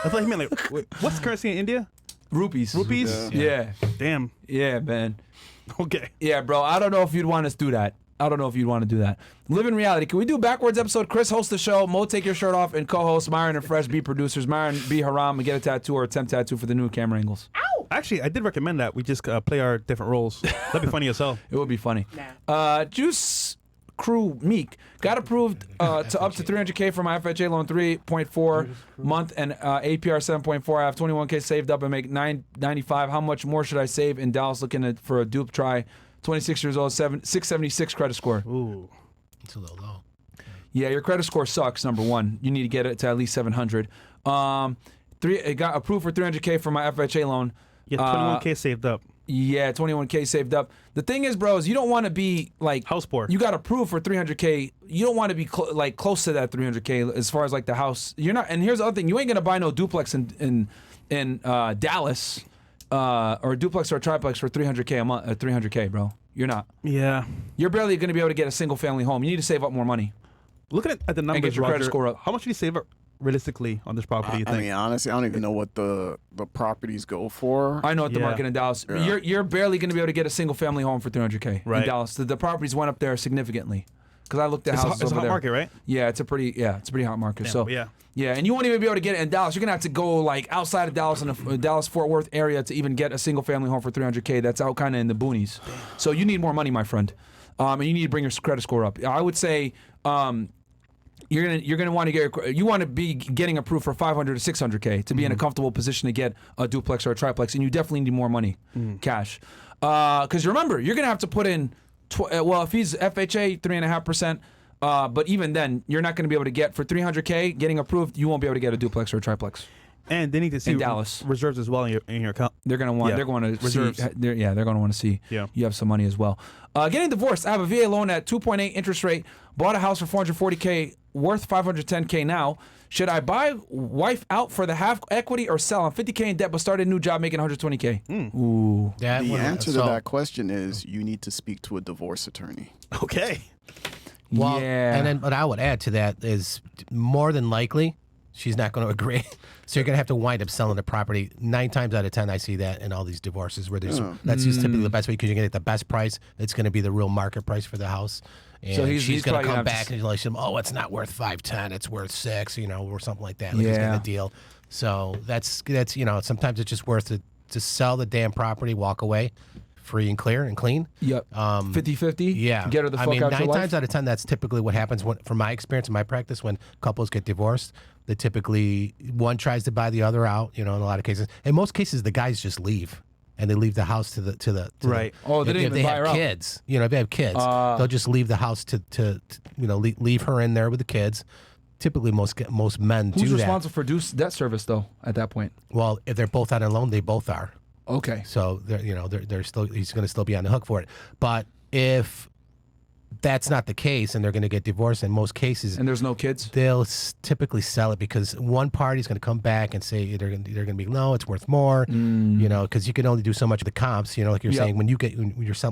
thought he meant like, wait, what's the currency in India? Rupees. Rupees? Yeah. Damn. Yeah, man. Okay. Yeah, bro. I don't know if you'd want to do that. I don't know if you'd want to do that. Live in reality. Can we do backwards episode? Chris hosts the show. Mo take your shirt off and co-host. Myron and Fresh be producers. Myron be Haram and get a tattoo or attempt tattoo for the new camera angles. Actually, I did recommend that. We just play our different roles. That'd be funny as hell. It would be funny. Nah. Juice Crew Meek got approved to up to 300K for my FHA loan, 3.4 month and APR 7.4. I have 21K saved up and make 995. How much more should I save in Dallas? Looking for a dupe try 26 years old, 676 credit score. Ooh. It's a little low. Yeah, your credit score sucks. Number one, you need to get it to at least 700. It got approved for 300K for my FHA loan. Yeah, 21K saved up. Yeah, 21K saved up. The thing is, bro, is you don't want to be like House poor. You got approved for 300K. You don't want to be like close to that 300K as far as like the house. You're not. And here's the other thing: you ain't gonna buy no duplex in Dallas or a duplex or a triplex for 300K a month. 300K, bro. You're not. Yeah. You're barely gonna be able to get a single family home. You need to save up more money. Looking at the numbers, get your credit Roger, score up. how much did you save up realistically on this property, you I think? mean, honestly, I don't even know what the properties go for. I know what the Yeah. market in Dallas. Yeah. You're barely going to be able to get a single family home for 300K in Right. Dallas. The properties went up there significantly because I looked at houses It's a over hot there. market, right? Yeah, it's a pretty hot market. So yeah. yeah, and you won't even be able to get it in Dallas. You're gonna have to go like outside of Dallas in the Dallas Fort Worth area to even get a single family home for 300K. That's out kind of in the boonies. So you need more money, my friend, and you need to bring your credit score up. I would say. You're gonna want to be getting approved for 500 to 600K to be in a comfortable position to get a duplex or a triplex, and you definitely need more money, cash. Because remember, you're gonna have to put in, if he's FHA 3.5%, but even then, you're not gonna be able to get for 300K getting approved. You won't be able to get a duplex or a triplex. And they need to see In Dallas. reserves as well in your account. They're gonna want. Yeah. They're going to Reserves. see. They're going to want to see. Yeah. You have some money as well. Getting divorced. I have a VA loan at 2.8 interest rate. Bought a house for 440K, worth 510K now. Should I buy wife out for the half equity or sell? I'm 50K in debt, but started a new job making 120K. Ooh. That The one- answer so- to that question is you need to speak to a divorce attorney. Okay. Well, Yeah. and then what I would add to that is more than likely she's not going to agree. So you're going to have to wind up selling the property. 9 times out of 10, I see that in all these divorces where there's that's just typically the best way because you're going to get the best price. It's going to be the real market price for the house. And So he's she's going probably to gonna come have back to and like, oh, it's not worth 510, it's worth 6, or something like that. Like he's Yeah. getting a deal. So that's sometimes it's just worth it to sell the damn property, walk away, free and clear and clean. Yep. 50-50. Yeah. Get her the fuck I mean, out 9 your life. times out of 10, that's typically what happens from my experience and my practice when couples get divorced. They typically, one tries to buy the other out, in a lot of cases. In most cases, the guys just leave. And they leave the house to the Right. Oh, they if didn't even they buy have her out. kids. If they have kids, they'll just leave the house to leave her in there with the kids. Typically, most men Who's do that. responsible for debt service though? At that point. Well, if they're both out on loan, they both are. Okay. So they're still he's going to still be on the hook for it. But if that's not the case and they're going to get divorced in most cases, And there's no kids. they'll typically sell it because one party's going to come back and say they're going to be no, it's worth more, because you can only do so much of the comps. Like you're Yep. saying when you're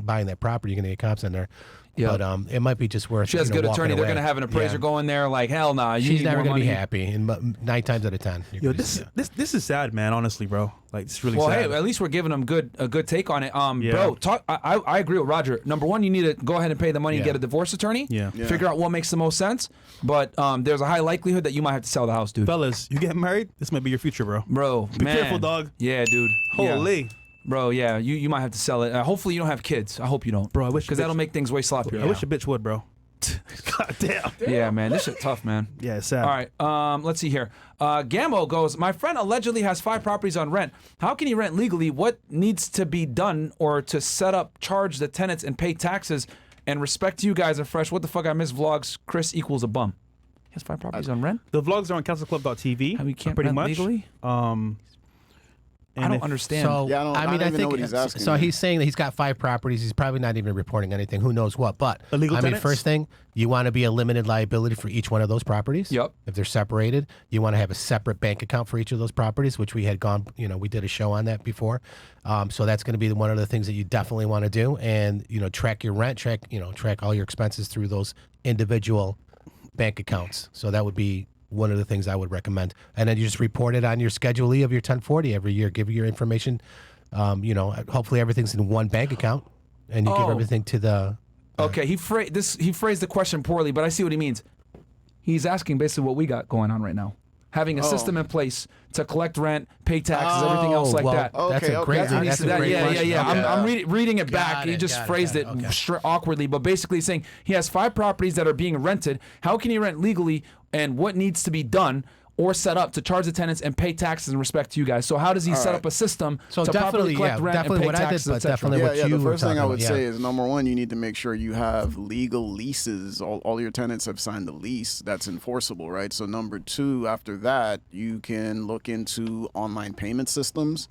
buying that property, you're going to get comps in there. Yep. But it might be just worth. She has a good walking attorney. They're away. going to have an appraiser Yeah. go in there like, hell nah. You She's need never more going to be money. happy. And 9 times out of 10, you're Yo, gonna see this is sad, man. Honestly, bro. Like, it's really Well, sad. hey, at least we're giving them a good take on it. Yeah. Bro, I agree with Roger. Number one, you need to go ahead and pay the money and Yeah. get a divorce attorney. Yeah. Yeah. Figure out what makes the most sense. But there's a high likelihood that you might have to sell the house, dude. Fellas, you get married, this might be your future, bro. Bro, Be man. careful, dog. Yeah, dude. Yeah. Holy. Bro, yeah, you might have to sell it. Hopefully you don't have kids. I hope you don't. Bro, I wish Because a that'll bitch- make things way sloppier. I wish a bitch would, bro. God damn. Yeah, man, this shit tough, man. Yeah, it's sad. All right, let's see here. Gambo goes, my friend allegedly has 5 properties on rent. How can he rent legally? What needs to be done or to set up, charge the tenants and pay taxes? And respect to you guys are fresh. What the fuck? I miss vlogs. Chris equals a bum. He has 5 properties on rent? The vlogs are on councilclub.tv. How we can't pretty rent much. legally? I And don't if- understand. So Yeah, I don't even know what he's asking So me. he's saying that he's got 5 properties. He's probably not even reporting anything. Who knows what? But Illegal I mean, tenants? first thing, you want to be a limited liability for each one of those properties. Yep. If they're separated, you want to have a separate bank account for each of those properties, which we had gone. We did a show on that before. So that's going to be one of the things that you definitely want to do, and track your rent, track all your expenses through those individual bank accounts. So that would be one of the things I would recommend. And then you just report it on your Schedule E of your 1040 every year. Give your information. Hopefully everything's in one bank account, and you give Oh. everything to the. Okay, he phrased the question poorly, but I see what he means. He's asking basically what we got going on right now. Having a system in place to collect rent, pay taxes, everything else like well, that. That's Okay, a okay. great. That's what he That's said. a great Yeah. question. Okay. I'm reading it back. Got He it, just got it, phrased got it it. Okay. awkwardly, but basically saying he has 5 properties that are being rented. How can he rent legally, and what needs to be done? or set up to charge the tenants and pay taxes in respect to you guys. So how does he set up a system So to properly definitely, collect rent definitely and pay what I did, taxes, but et cetera? definitely what Yeah, you the were first thing I talking would about, say is number one, you need to make sure you have legal leases. All your tenants have signed the lease that's enforceable, right? So number two, after that, you can look into online payment systems.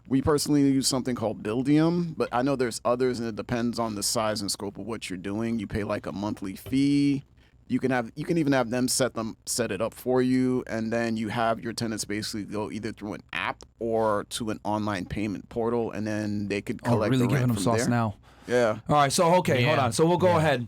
We personally use something called Buildium, but I know there's others, and it depends on the size and scope of what you're doing. You pay like a monthly fee. You can even have them set it up for you, and then you have your tenants basically go either through an app or to an online payment portal, and then they could Oh, collect really the giving rent them from sauce there. now. Yeah. All right, so okay, hold Yeah. on. So we'll go ahead.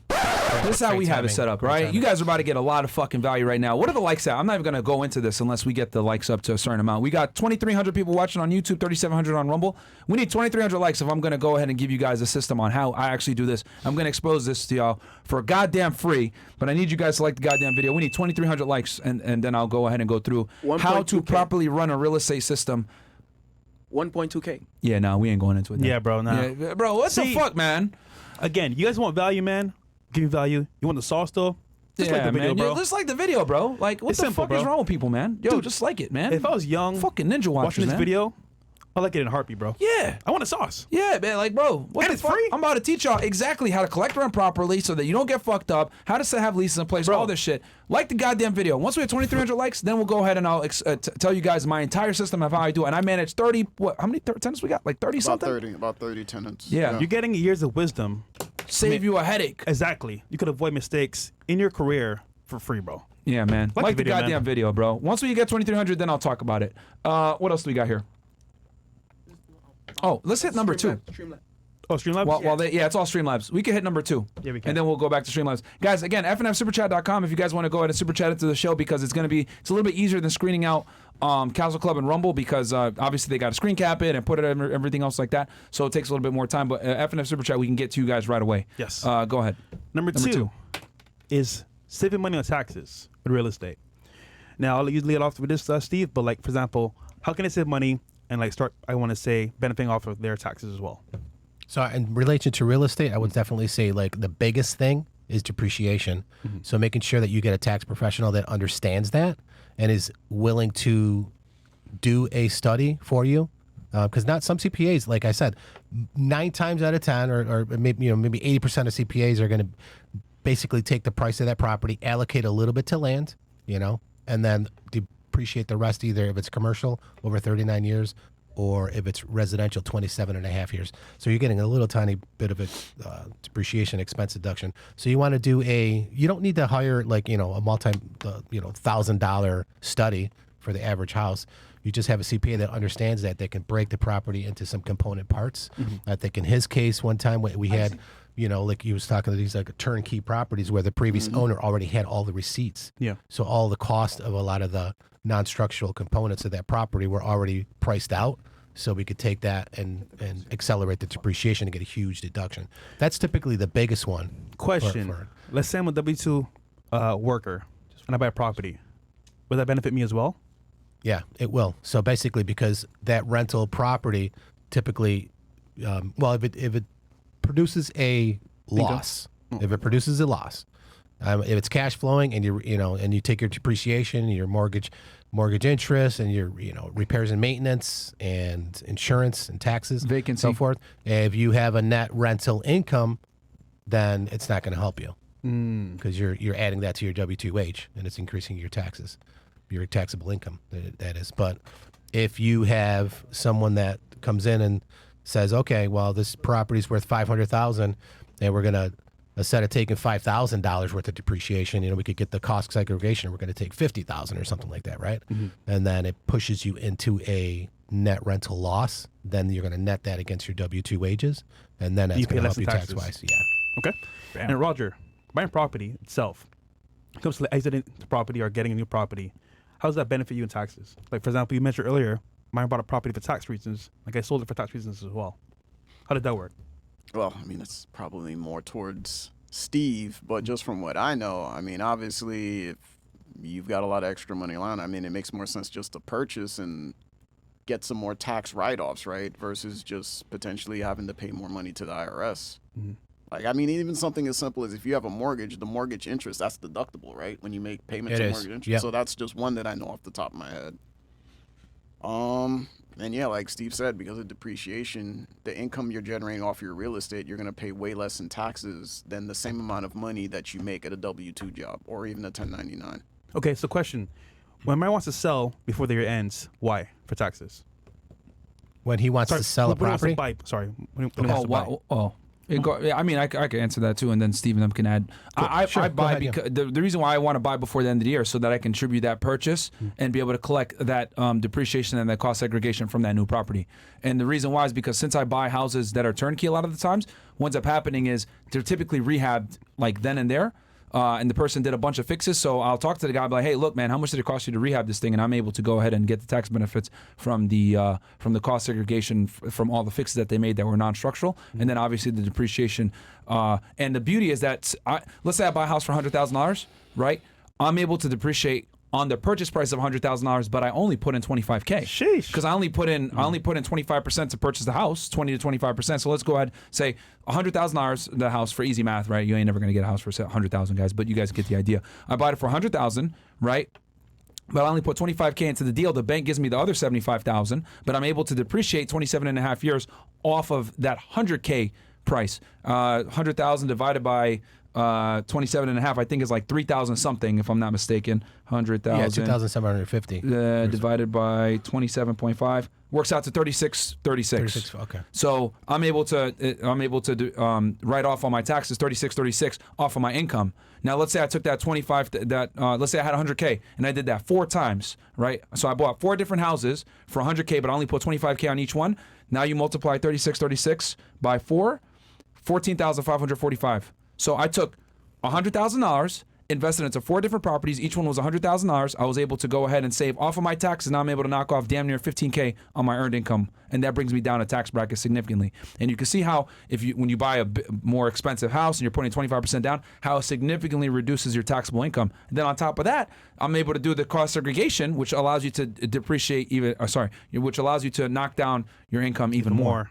This is how Great we have it timing. set up, Great right? timing. You guys are about to get a lot of fucking value right now. What are the likes at? I'm not even going to go into this unless we get the likes up to a certain amount. We got 2,300 people watching on YouTube, 3,700 on Rumble. We need 2,300 likes if I'm going to go ahead and give you guys a system on how I actually do this. I'm going to expose this to y'all for goddamn free, but I need you guys to like the goddamn video. We need 2,300 likes, and then I'll go ahead and go through how to 1.2K. properly run a real estate system. 1.2K. Yeah, no, we ain't going into it. Then. Yeah, bro. Nah. Yeah, bro, what the See- fuck, man? Again, you guys want value, man? Give you value. You want the sauce, though? Just like the video, man. bro. Yo, just like the video, bro. Like, what It's the simple, fuck is bro. wrong with people, man? Yo, just like it, man. If I was young, fucking ninja watchers, watching this man. video, I like it in a heartbeat, bro. Yeah. I want a sauce. Yeah, man, like, bro, what And the it's fuck? free? I'm about to teach y'all exactly how to collect rent properly so that you don't get fucked up, how to have leases in place, Bro. all this shit. Like the goddamn video. Once we have 2,300 likes, then we'll go ahead and I'll tell you guys my entire system of how I do it. And I manage 30, how many tenants we got? Like 30 something? About 30 tenants. Yeah. You're getting years of wisdom. Save you a headache. Exactly. You could avoid mistakes in your career for free, bro. Yeah, man. Like Like the the video, goddamn man. video, bro. Once we get 2,300, then I'll talk about it. What else do we got here? Oh, let's hit number 2. Streamlabs. Oh, Streamlabs? It's all Streamlabs. We can hit number 2. Yeah, we can. And then we'll go back to Streamlabs. Guys, again, fnfsuperchat.com if you guys want to go ahead and super chat into the show because it's a little bit easier than screening out Castle Club and Rumble because obviously they got to screen cap it and put it in everything else like that. So it takes a little bit more time. But FNF Super Chat, we can get to you guys right away. Yes. Go ahead. Number two is saving money on taxes with real estate. Now, I'll usually lead off with this, Steve, but like, for example, how can I save money and like start, I want to say, benefiting off of their taxes as well? So in relation to real estate, I would definitely say like the biggest thing is depreciation. So making sure that you get a tax professional that understands that and is willing to do a study for you. Because not some CPAs, like I said, 9 times out of 10, or maybe 80% of CPAs are going to basically take the price of that property, allocate a little bit to land, and then depreciate the rest either if it's commercial over 39 years or if it's residential 27 and a half years. So you're getting a little tiny bit of a depreciation expense deduction. So you want to do you don't need to hire like, a multi, $1,000 study for the average house. You just have a CPA that understands that can break the property into some component parts. I think in his case, one time we had, like he was talking to these like turnkey properties where the previous owner already had all the receipts. Yeah. So all the cost of a lot of the non-structural components of that property were already priced out. So we could take that and accelerate the depreciation and get a huge deduction. That's typically the biggest one. Question. Let's say I'm a W-2 worker and I buy a property. Would that benefit me as well? Yeah, it will. So basically, because that rental property typically, if it produces a loss, if it's cash flowing and you take your depreciation, your mortgage interest, and your repairs and maintenance and insurance and taxes, Vacancy. so forth. If you have a net rental income, then it's not going to help you because you're adding that to your W-2 wage and it's increasing your taxes. Your taxable income, that is. But if you have someone that comes in and says, okay, well, this property's worth $500,000 and we're going to, instead of taking $5,000 worth of depreciation, we could get the cost segregation. We're going to take $50,000 or something like that, right? And then it pushes you into a net rental loss. Then you're going to net that against your W-2 wages. And then that's going to help you tax-wise. Yeah. Okay. Bam. And Roger, buying property itself, when it comes to exiting the property or getting a new property, how does that benefit you in taxes? Like, for example, you mentioned earlier, mine bought a property for tax reasons. Like, I sold it for tax reasons as well. How did that work? Well, it's probably more towards Steve, but just from what I know, obviously, if you've got a lot of extra money lying, it makes more sense just to purchase and get some more tax write-offs, right? Versus just potentially having to pay more money to the IRS. Like, I mean, even something as simple as if you have a mortgage, the mortgage interest, that's deductible, right? When you make payments It on is. mortgage interest. Yep. So that's just one that I know off the top of my head. And yeah, like Steve said, because of depreciation, the income you're generating off your real estate, you're going to pay way less in taxes than the same amount of money that you make at a W-2 job or even a 1099. Okay, so question. When a man wants to sell before the year ends, why? For taxes. When he wants to sell a when he wants to property, buy, sorry. When he wants to buy. Yeah, I mean, I can answer that too, and then Steve and them can add. I Sure, go buy ahead, yeah. because the reason why I want to buy before the end of the year is so that I can tribute that purchase and be able to collect that depreciation and that cost segregation from that new property. And the reason why is because since I buy houses that are turnkey a lot of the times, what ends up happening is they're typically rehabbed like then and there. And the person did a bunch of fixes, so I'll talk to the guy, be like, "Hey, look, man, how much did it cost you to rehab this thing?" And I'm able to go ahead and get the tax benefits from the cost segregation from all the fixes that they made that were non-structural, and then obviously the depreciation. And the beauty is that let's say I buy a house for $100,000, right? I'm able to depreciate on the purchase price of $100,000, but I only put in $25K. Sheesh. Because I only put in 25% to purchase the house, 20 to 25%. So let's go ahead say $100,000 the house for easy math, right? You ain't never gonna get a house for $100,000, guys, but you guys get the idea. I bought it for $100,000, right? But I only put 25K into the deal. The bank gives me the other 75,000, but I'm able to depreciate 27 and a half years off of that 100K price. 100,000 divided by 27 and a half, I think is like 3,000 something, if I'm not mistaken. 100,000. yeah, 2,750. Divided by 27.5 works out to 36. 36. Okay. So I'm able to write off on my taxes 36 off of my income. Now let's say I took that 25 let's say I had 100K and I did that 4 times, right? So I bought 4 different houses for 100K, but I only put 25K on each one. Now you multiply 36 by 4, 14,545. So I took $100,000, invested into 4 different properties. Each one was $100,000. I was able to go ahead and save off of my taxes. Now I'm able to knock off damn near 15K on my earned income, and that brings me down a tax bracket significantly. And you can see how when you buy a more expensive house and you're putting 25% down, how it significantly reduces your taxable income. And then on top of that, I'm able to do the cost segregation, which allows you to depreciate which allows you to knock down your income even more.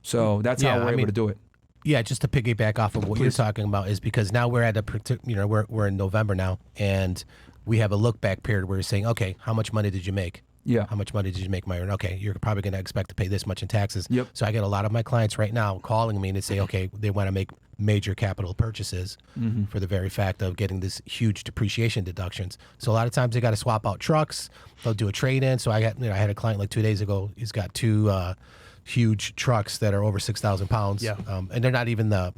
So that's how we're able to do it. Yeah, just to piggyback off of what you're talking about is because now we're at we're in November now, and we have a look back period where you're saying, okay, how much money did you make? Yeah. How much money did you make, Myron? Okay, you're probably going to expect to pay this much in taxes. Yep. So I get a lot of my clients right now calling me and they say, okay, they want to make major capital purchases for the very fact of getting this huge depreciation deductions. So a lot of times they got to swap out trucks. They'll do a trade-in. So I had a client like 2 days ago. He's got 2 huge trucks that are over 6,000 pounds. Yeah. And they're not even the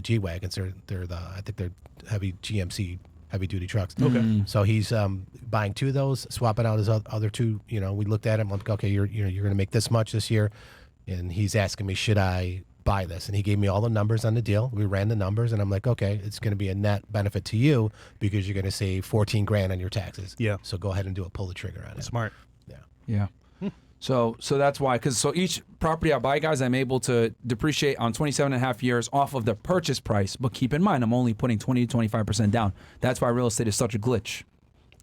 G wagons. They're I think they're heavy GMC heavy duty trucks. Okay. So he's buying 2 of those, swapping out his other 2. We looked at him. I'm like, okay, you're going to make this much this year, and he's asking me, should I buy this? And he gave me all the numbers on the deal. We ran the numbers, and I'm like, okay, it's going to be a net benefit to you because you're going to save 14 grand on your taxes. Yeah. So go ahead and pull the trigger on it. Smart. Yeah. Yeah. So that's why, because each property I buy, guys, I'm able to depreciate on 27 and a half years off of the purchase price. But keep in mind, I'm only putting 20 to 25% down. That's why real estate is such a glitch.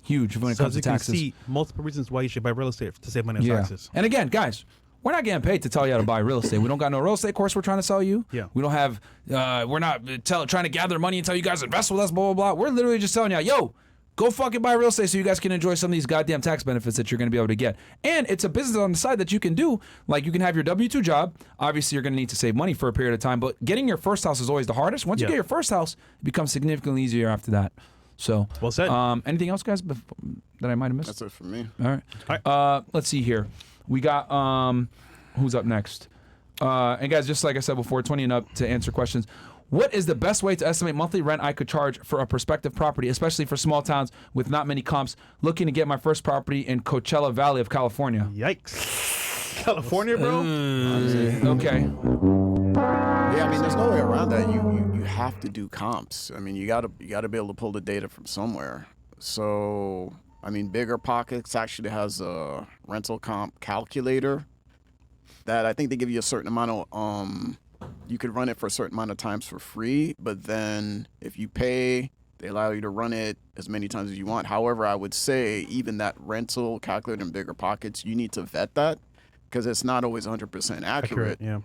Huge when it comes to taxes. So as you can see, multiple reasons why you should buy real estate to save money on taxes. And again, guys, we're not getting paid to tell you how to buy real estate. We don't got no real estate course we're trying to sell you. Yeah. We don't have, we're not trying to gather money and tell you guys invest with us, blah, blah, blah. We're literally just telling you, yo, go fucking buy real estate so you guys can enjoy some of these goddamn tax benefits that you're going to be able to get. And it's a business on the side that you can do. Like, you can have your W-2 job. Obviously, you're going to need to save money for a period of time, but getting your first house is always the hardest. Once you get your first house, it becomes significantly easier after that. So, well said. Anything else, guys, that I might have missed? That's it for me. All right. Let's see here. We got, who's up next? And guys, just like I said before, 20 and up to answer questions. What is the best way to estimate monthly rent I could charge for a prospective property, especially for small towns with not many comps, looking to get my first property in Coachella Valley of California? Yikes. California, bro? Okay. Yeah, I mean, there's no way around that. You have to do comps. I mean, you gotta be able to pull the data from somewhere. So, I mean, Bigger Pockets actually has a rental comp calculator that I think they give you a certain amount of you could run it for a certain amount of times for free, but then if you pay, they allow you to run it as many times as you want. However, I would say even that rental calculator in Bigger Pockets, you need to vet that because it's not always 100% accurate. Yeah.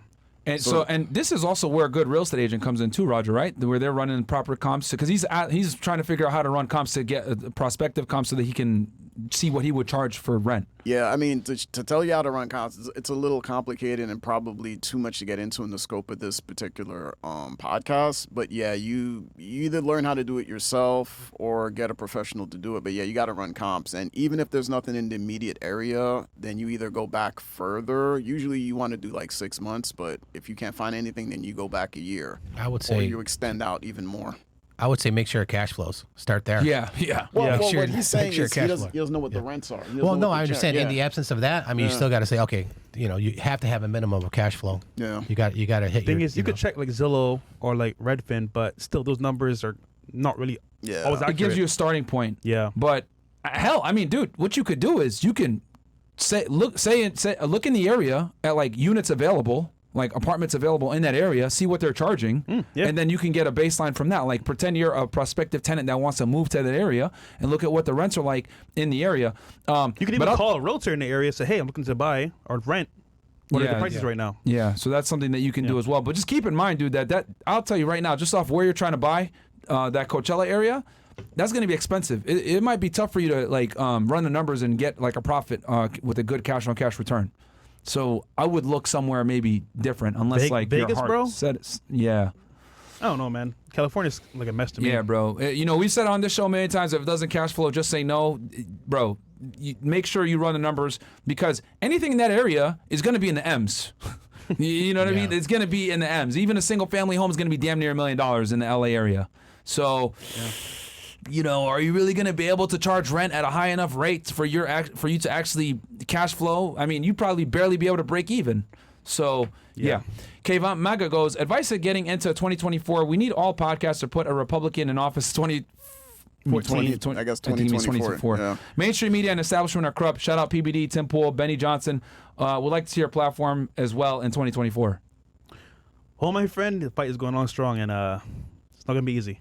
And so, and this is also where a good real estate agent comes in too, Roger, right? Where they're running proper comps because he's trying to figure out how to run comps to get prospective comps so that he can see what he would charge for rent. Yeah, I mean, to tell you how to run comps, it's a little complicated and probably too much to get into in the scope of this particular podcast. But yeah, you either learn how to do it yourself or get a professional to do it. But yeah, you got to run comps. And even if there's nothing in the immediate area, then you either go back further. Usually you want to do like 6 months, but if you can't find anything, then you go back a year. I would Or say you extend out even more. I would say make sure it cash flows. Start there. Yeah. Well, Make sure- what he's saying make sure is cash he flow. doesn't know what the rents are. He doesn't Well, know no, what I the understand. In yeah. the absence of that, I mean, you still got to say, okay, you have to have a minimum of cash flow. Yeah. You got to hit. Thing your, is, you could know. check like Zillow or like Redfin, but still those numbers are not really Yeah. always It accurate. gives you a starting point. Yeah. But hell, I mean, dude, what you could do is you can look in the area at like units available, like apartments available in that area, see what they're charging, yeah. and then you can get a baseline from that. Like pretend you're a prospective tenant that wants to move to that area and look at what the rents are like in the area. You can even call a realtor in the area and say, hey, I'm looking to buy or rent. What are the prices right now? Yeah, so that's something that you can do as well. But just keep in mind, dude, that I'll tell you right now, just off where you're trying to buy that Coachella area, that's going to be expensive. It might be tough for you to like run the numbers and get like a profit with a good cash on cash return. So I would look somewhere maybe different, unless like Vegas, your heart bro? said it. Yeah. I don't know, man. California's like a mess to me. Yeah, bro. We've said on this show many times, if it doesn't cash flow, just say no. Bro, you make sure you run the numbers because anything in that area is going to be in the M's. You know what I mean? It's going to be in the M's. Even a single family home is going to be damn near $1 million in the LA area. So, are you really going to be able to charge rent at a high enough rate for you to actually cash flow? I mean, you'd probably barely be able to break even. So, yeah. Kayvon Maga goes, advice of getting into 2024. We need all podcasts to put a Republican in office 2014. I guess I think it means 2024. Yeah. Mainstream media and establishment are corrupt. Shout out PBD, Tim Pool, Benny Johnson. Would like to see your platform as well in 2024. Well, my friend, the fight is going on strong, and it's not going to be easy.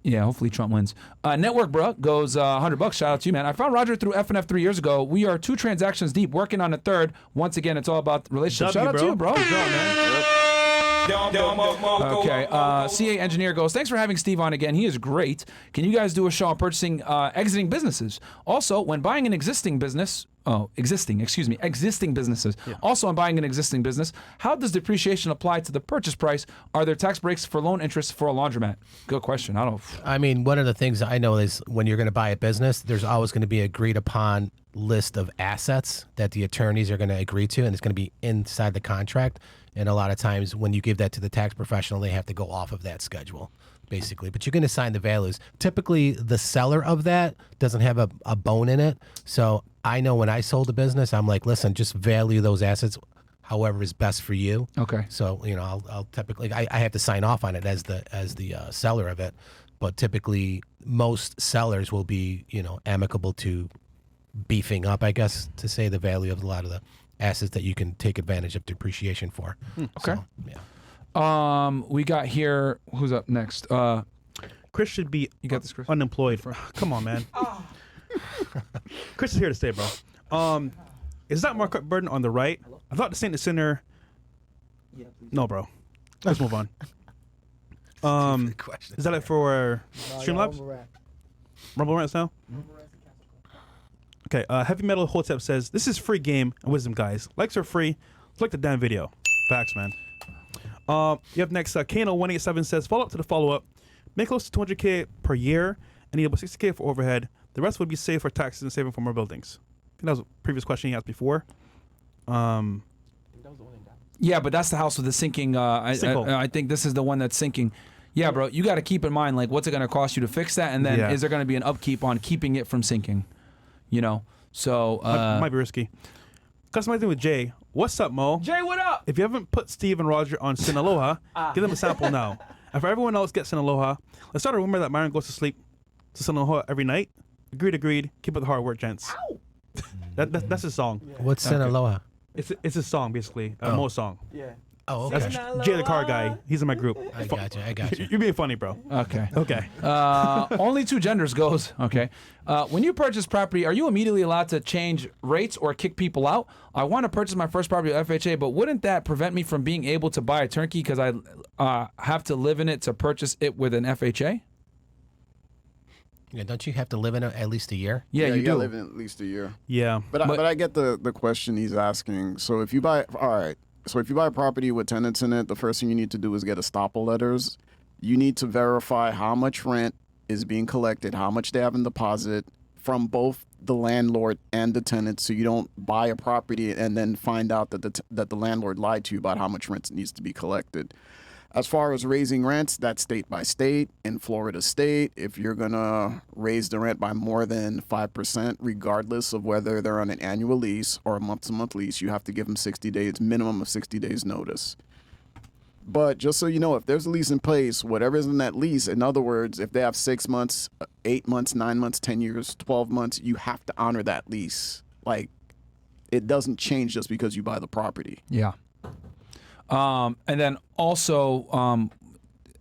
Yeah, hopefully Trump wins. Network Bro goes $100. Shout out to you, man. I found Roger through FNF 3 years ago. We are 2 transactions deep, working on a third. Once again, it's all about relationships. Shout out to you, bro. Good job, man. Okay. CA Engineer goes, thanks for having Steve on again. He is great. Can you guys do a show on purchasing, exiting businesses? Also, when buying an existing business, existing businesses. Yeah. Also, on buying an existing business, how does depreciation apply to the purchase price? Are there tax breaks for loan interest for a laundromat? Good question. I mean, one of the things I know is when you're going to buy a business, there's always going to be agreed upon list of assets that the attorneys are going to agree to, and it's going to be inside the contract. And a lot of times when you give that to the tax professional, they have to go off of that schedule, basically. But you can assign the values. Typically, the seller of that doesn't have a bone in it. So I know when I sold a business, I'm like, listen, just value those assets however is best for you. Okay. So, I'll typically, I have to sign off on it as the seller of it. But typically, most sellers will be, amicable to beefing up, I guess, to say the value of a lot of the assets that you can take advantage of depreciation for. Okay. So, yeah. We got here. Who's up next? Chris should be You got this, Chris? unemployed. Come on, man. Chris is here to stay, bro. Is that markup burden on the right? I thought the Saint Center. No, bro. Let's move on. Is that it for Streamlabs? Rumble Rants now? Okay, Heavy Metal Hotep says, this is free game and wisdom, guys. Likes are free. Like the damn video. Facts, man. You have next, Kano187 says, follow up to the follow-up. Make close to 200K per year and need about 60K for overhead. The rest would be saved for taxes and saving for more buildings. I think that was a previous question he asked before. Yeah, but that's the house with the sinking. I think this is the one that's sinking. Yeah, bro, you got to keep in mind, like, what's it going to cost you to fix that? And then is there going to be an upkeep on keeping it from sinking? So might be risky. Customizing with Jay. What's up, Mo? Jay, what up? If you haven't put Steve and Roger on Sinaloa, give them a sample now. And for everyone else, get Sinaloa. Let's start a rumor that Myron goes to sleep to Sinaloa every night. Agreed. Keep up the hard work, gents. That's his song. What's Sinaloa? It's a song, basically. A Mo song. Yeah. Oh, okay. That's Jay the car guy. He's in my group. I got you. You're being funny, bro. Okay. Okay. Only two genders goes. Okay. When you purchase property, are you immediately allowed to change rates or kick people out? I want to purchase my first property with FHA, but wouldn't that prevent me from being able to buy a turnkey because I have to live in it to purchase it with an FHA? Yeah, don't you have to live in it at least a year? Yeah, you gotta do. live in at least a year. Yeah. But I get the question he's asking. So if you buy a property with tenants in it, the first thing you need to do is get estoppel letters. You need to verify how much rent is being collected, how much they have in deposit from both the landlord and the tenant, so you don't buy a property and then find out that the landlord lied to you about how much rent needs to be collected. As far as raising rents, that's state by state. In Florida state, if you're going to raise the rent by more than 5%, regardless of whether they're on an annual lease or a month-to-month lease, you have to give them 60 days, minimum of 60 days notice. But just so you know, if there's a lease in place, whatever is in that lease, in other words, if they have 6 months, 8 months, 9 months, 10 years, 12 months, you have to honor that lease. Like, it doesn't change just because you buy the property. Yeah. And then also,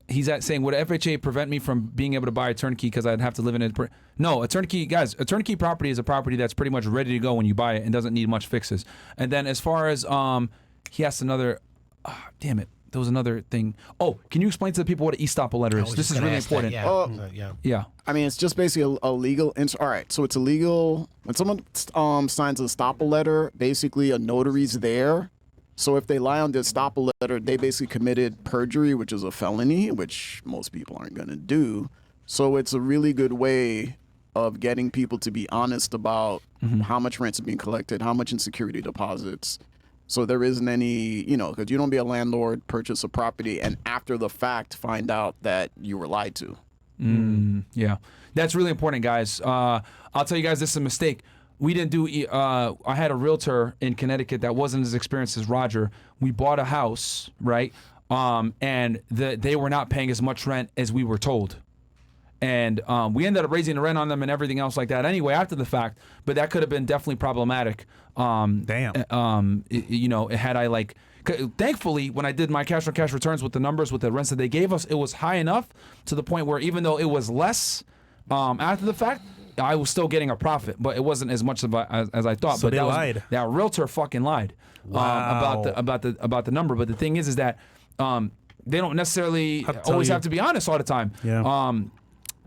he's saying, would FHA prevent me from being able to buy a turnkey because I'd have to live in it? No, a turnkey property is a property that's pretty much ready to go when you buy it and doesn't need much fixes. And then as far as, he asked another, damn it, there was another thing. Oh, can you explain to the people what an estoppel letter is? This is really important. Yeah. Yeah. I mean, it's just basically a legal. All right, so it's illegal when someone signs a estoppel letter. Basically, a notary's there. So if they lie on the estoppel letter, they basically committed perjury, which is a felony, which most people aren't going to do. So it's a really good way of getting people to be honest about how much rent's being collected, how much in security deposits. So there isn't any, because you don't be a landlord, purchase a property, and after the fact find out that you were lied to. Yeah, that's really important, guys. I'll tell you guys, this is a mistake. We didn't do. I had a realtor in Connecticut that wasn't as experienced as Roger. We bought a house, right? And they were not paying as much rent as we were told. And we ended up raising the rent on them and everything else like that anyway after the fact. But that could have been definitely problematic. Damn. Had I thankfully, when I did my cash on cash returns with the numbers, with the rents that they gave us, it was high enough to the point where even though it was less after the fact, I was still getting a profit, but it wasn't as much as I thought. So but they lied. That realtor fucking lied about the number. But the thing is that they don't necessarily always have to be honest all the time. Yeah.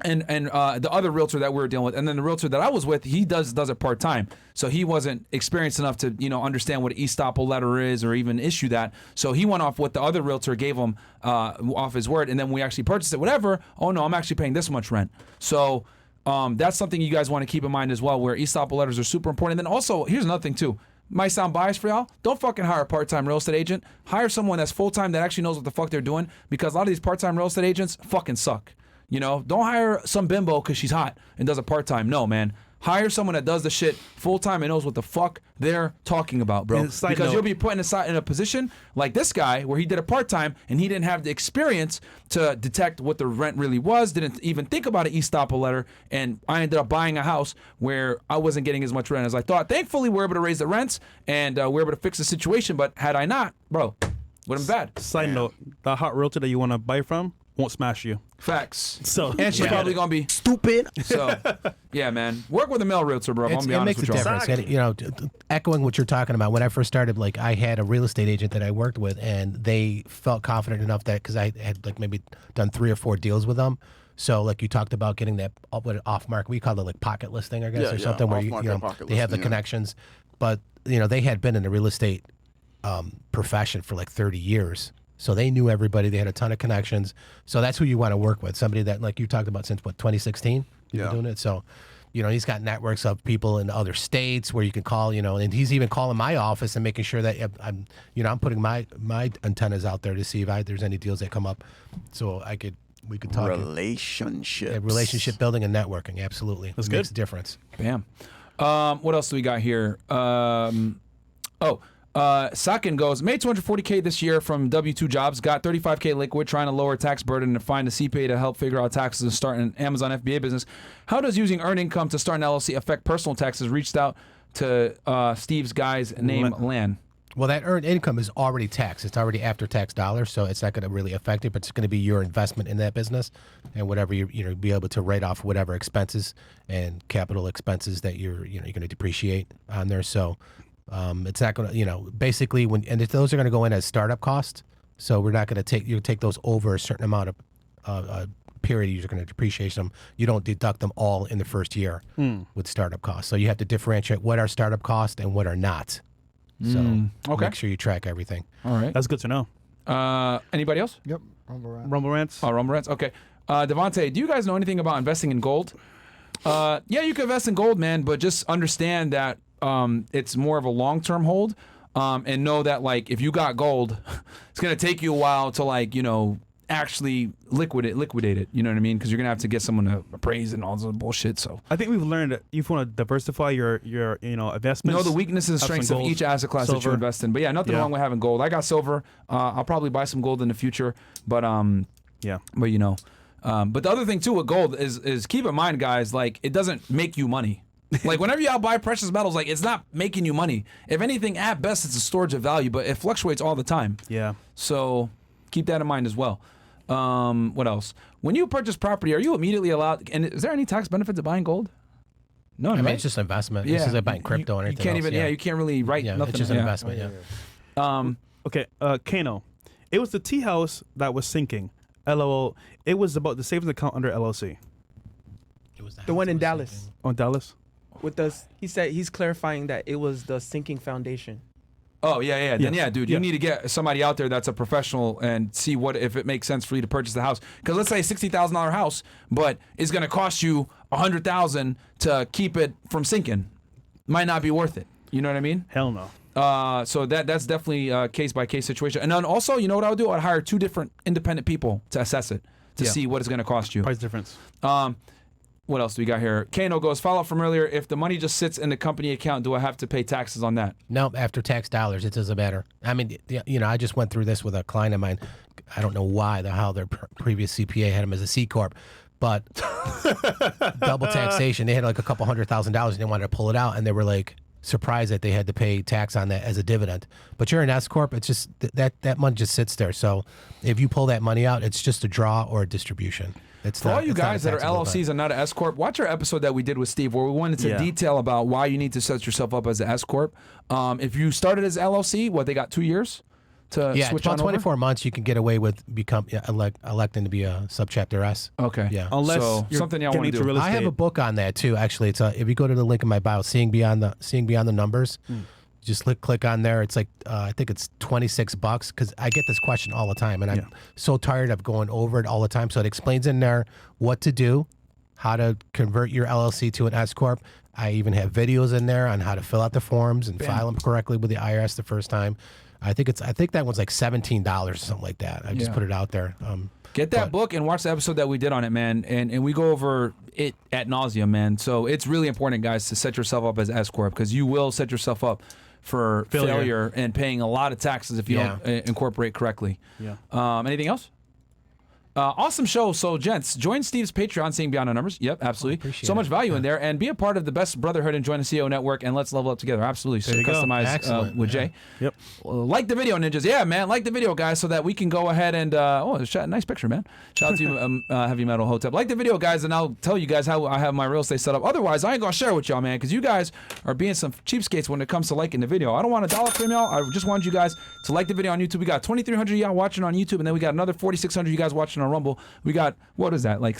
And the other realtor that we were dealing with, and then the realtor that I was with, he does it part time, so he wasn't experienced enough to understand what an estoppel letter is or even issue that. So he went off what the other realtor gave him off his word, and then we actually purchased it. Whatever. Oh no, I'm actually paying this much rent. So that's something you guys want to keep in mind as well, where estoppel letters are super important. And then also, here's another thing too. Might sound biased for y'all. Don't fucking hire a part-time real estate agent. Hire someone that's full-time that actually knows what the fuck they're doing, because a lot of these part-time real estate agents fucking suck. Don't hire some bimbo because she's hot and does a part-time. No, man. Hire someone that does the shit full-time and knows what the fuck they're talking about, bro. Because you'll be put in a position like this guy where he did a part-time and he didn't have the experience to detect what the rent really was, didn't even think about an estoppel letter, and I ended up buying a house where I wasn't getting as much rent as I thought. Thankfully, we were able to raise the rents and we were able to fix the situation, but had I not, bro, would have been bad. Side note, the hot realtor that you want to buy from won't smash you. Facts. So and she's probably gonna be Stupid. so. Yeah, man. Work with a male realtor, bro. I'm gonna be It honest makes a with y'all. difference. And, echoing what you're talking about, when I first started, I had a real estate agent that I worked with, and they felt confident enough that, because I had maybe done 3 or 4 deals with them. So you talked about getting that off market, we call it pocket listing, I guess, or something, where they have the connections. But they had been in the real estate profession for 30 years. So they knew everybody. They had a ton of connections. So that's who you want to work with. Somebody that, like you talked about, since 2016? You've been doing it. So, he's got networks of people in other states where you can call, and he's even calling my office and making sure that I'm putting my antennas out there to see if there's any deals that come up. So we could talk. Relationships. Relationship building and networking. Absolutely. That's Makes good. a difference. Bam. What else do we got here? Sakin goes, made $240K this year from W-2 jobs, got $35K liquid, trying to lower tax burden and find a CPA to help figure out taxes and start an Amazon FBA business. How does using earned income to start an LLC affect personal taxes? Reached out to Steve's guy's name, Lan. Well, that earned income is already taxed. It's already after tax dollars, so it's not going to really affect it. But it's going to be your investment in that business, and whatever you be able to write off whatever expenses and capital expenses that you're going to depreciate on there. So it's not going to basically those are going to go in as startup costs. So we're not going to take those over a certain amount of period. You're going to depreciate them. You don't deduct them all in the first year with startup costs. So you have to differentiate what are startup costs and what are not. So make sure you track everything. All right. That's good to know. Anybody else? Yep. Rumble Rants. Rumble Rants. Oh, Rumble Rants. Okay. Devontae, do you guys know anything about investing in gold? Yeah, you can invest in gold, man, but just understand that it's more of a long-term hold, and know that like if you got gold, it's gonna take you a while to actually liquidate it. You know what I mean? Because you're gonna have to get someone to appraise and all this bullshit. So I think we've learned that you want to diversify your investments. know the weaknesses and Have some strengths of gold, each asset class that you silver. invest in. But yeah, nothing wrong with having gold. I got silver. I'll probably buy some gold in the future. But Yeah. But but the other thing too with gold is keep in mind, guys, like it doesn't make you money. Like whenever you buy precious metals, like it's not making you money. If anything, at best, it's a storage of value, but it fluctuates all the time. Yeah. So keep that in mind as well. What else? When you purchase property, are you immediately allowed? And is there any tax benefit to buying gold? No, I mean, right? it's just an investment. This is like buying crypto or anything You can't else. even. Yeah, you can't really write nothing. It's just an investment. Yeah. Okay. Kano. It was the tea house that was sinking. LOL. It was about the savings account under LLC. It was The one in Dallas. On Dallas. With us, he said he's clarifying that it was the sinking foundation. Oh yeah. Then Yes. yeah, dude, Yeah. you need to get somebody out there that's a professional and see if it makes sense for you to purchase the house. Because let's say $60,000 house, but it's going to cost you $100,000 to keep it from sinking. Might not be worth it. You know what I mean? Hell no. So that's definitely a case by case situation. And then also, you know what I would do? I'd hire 2 different independent people to assess it to see what it's going to cost you. Price difference. What else do we got here? Kano goes, follow up from earlier. If the money just sits in the company account, do I have to pay taxes on that? No, after tax dollars, it doesn't matter. I mean, I just went through this with a client of mine. I don't know why how their previous CPA had him as a C corp, but double taxation. They had like a couple $100,000 and they wanted to pull it out, and they were like surprised that they had to pay tax on that as a dividend. But you're an S corp. It's just that money just sits there. So if you pull that money out, it's just a draw or a distribution. For all you guys that are LLCs and not an S corp, watch our episode that we did with Steve where we went into detail about why you need to set yourself up as an S corp. If you started as LLC, they got 2 years to switch about on 24 over? months you can get away with electing to be a subchapter S. Okay. Yeah. Unless So, you're something y'all getting wanna into do. real I have estate. a book on that too. Actually, it's if you go to the link in my bio, seeing beyond the numbers. Just click on there. It's like I think it's $26 because I get this question all the time, and I'm so tired of going over it all the time. So it explains in there what to do, how to convert your LLC to an S corp. I even have videos in there on how to fill out the forms and file them correctly with the IRS the first time. I think that one's like $17 or something like that. I just put it out there. Get that book and watch the episode that we did on it, man. And we go over it at nauseum, man. So it's really important, guys, to set yourself up as S corp because you will set yourself up for failure and paying a lot of taxes if you don't incorporate correctly. Yeah. Anything else? Awesome show. So, gents, join Steve's Patreon, Seeing Beyond the Numbers. Yep, absolutely. So much value in there. And be a part of the best brotherhood and join the CEO network, and let's level up together. Absolutely. So There you go. customize with Jay. Yep. Like the video, ninjas. Yeah, man. Like the video, guys, so that we can go ahead and... nice picture, man. Shout out to Heavy Metal Hotep. Like the video, guys, and I'll tell you guys how I have my real estate set up. Otherwise, I ain't going to share with y'all, man, because you guys are being some cheapskates when it comes to liking the video. I don't want $1 from y'all. I just want you guys to like the video on YouTube. We got 2,300 of y'all watching on YouTube, and then we got another 4,600 you guys watching on Rumble. We got, what is that, like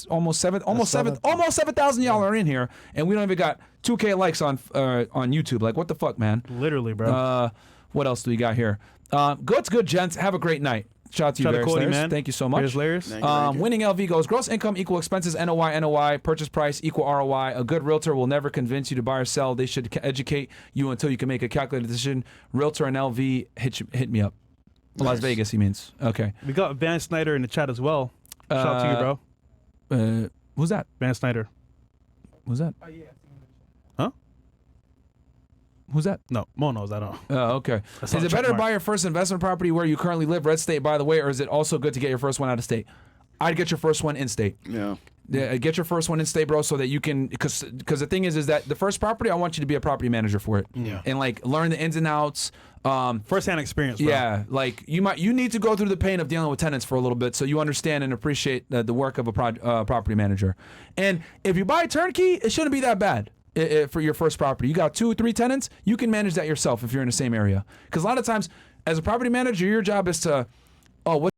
almost 7,000 y'all are in here, and we don't even got 2K likes on YouTube. Like, what the fuck, man? Literally, bro. What else do we got here? It's good, gents. Have a great night. Shout out to you, Shout out to Varys Cody, Layers. man. Thank you so much. Varys Layers. Thank you. Winning LV goes, gross income equal expenses, NOI, purchase price equal ROI. A good realtor will never convince you to buy or sell. They should educate you until you can make a calculated decision. Realtor and LV, hit me up. Las Vegas, he means. Okay. We got Van Snyder in the chat as well. Shout out to you, bro. Who's that? Van Snyder. Who's that? Huh? Who's that? No, Mo knows. I don't. Oh, okay. That's Is not it a better to check buy mark. your first investment property where you currently live, red state, by the way, or is it also good to get your first one out of state? I'd get your first one in state. Yeah. Get your first one in state, bro, so that you can, because the thing is that the first property, I want you to be a property manager for it, and like learn the ins and outs. First-hand experience, bro. Yeah, like you need to go through the pain of dealing with tenants for a little bit, so you understand and appreciate the work of a property manager. And if you buy turnkey, it shouldn't be that bad. For your first property, you got 2 or 3 tenants, you can manage that yourself if you're in the same area. Because a lot of times, as a property manager, your job is to, oh, what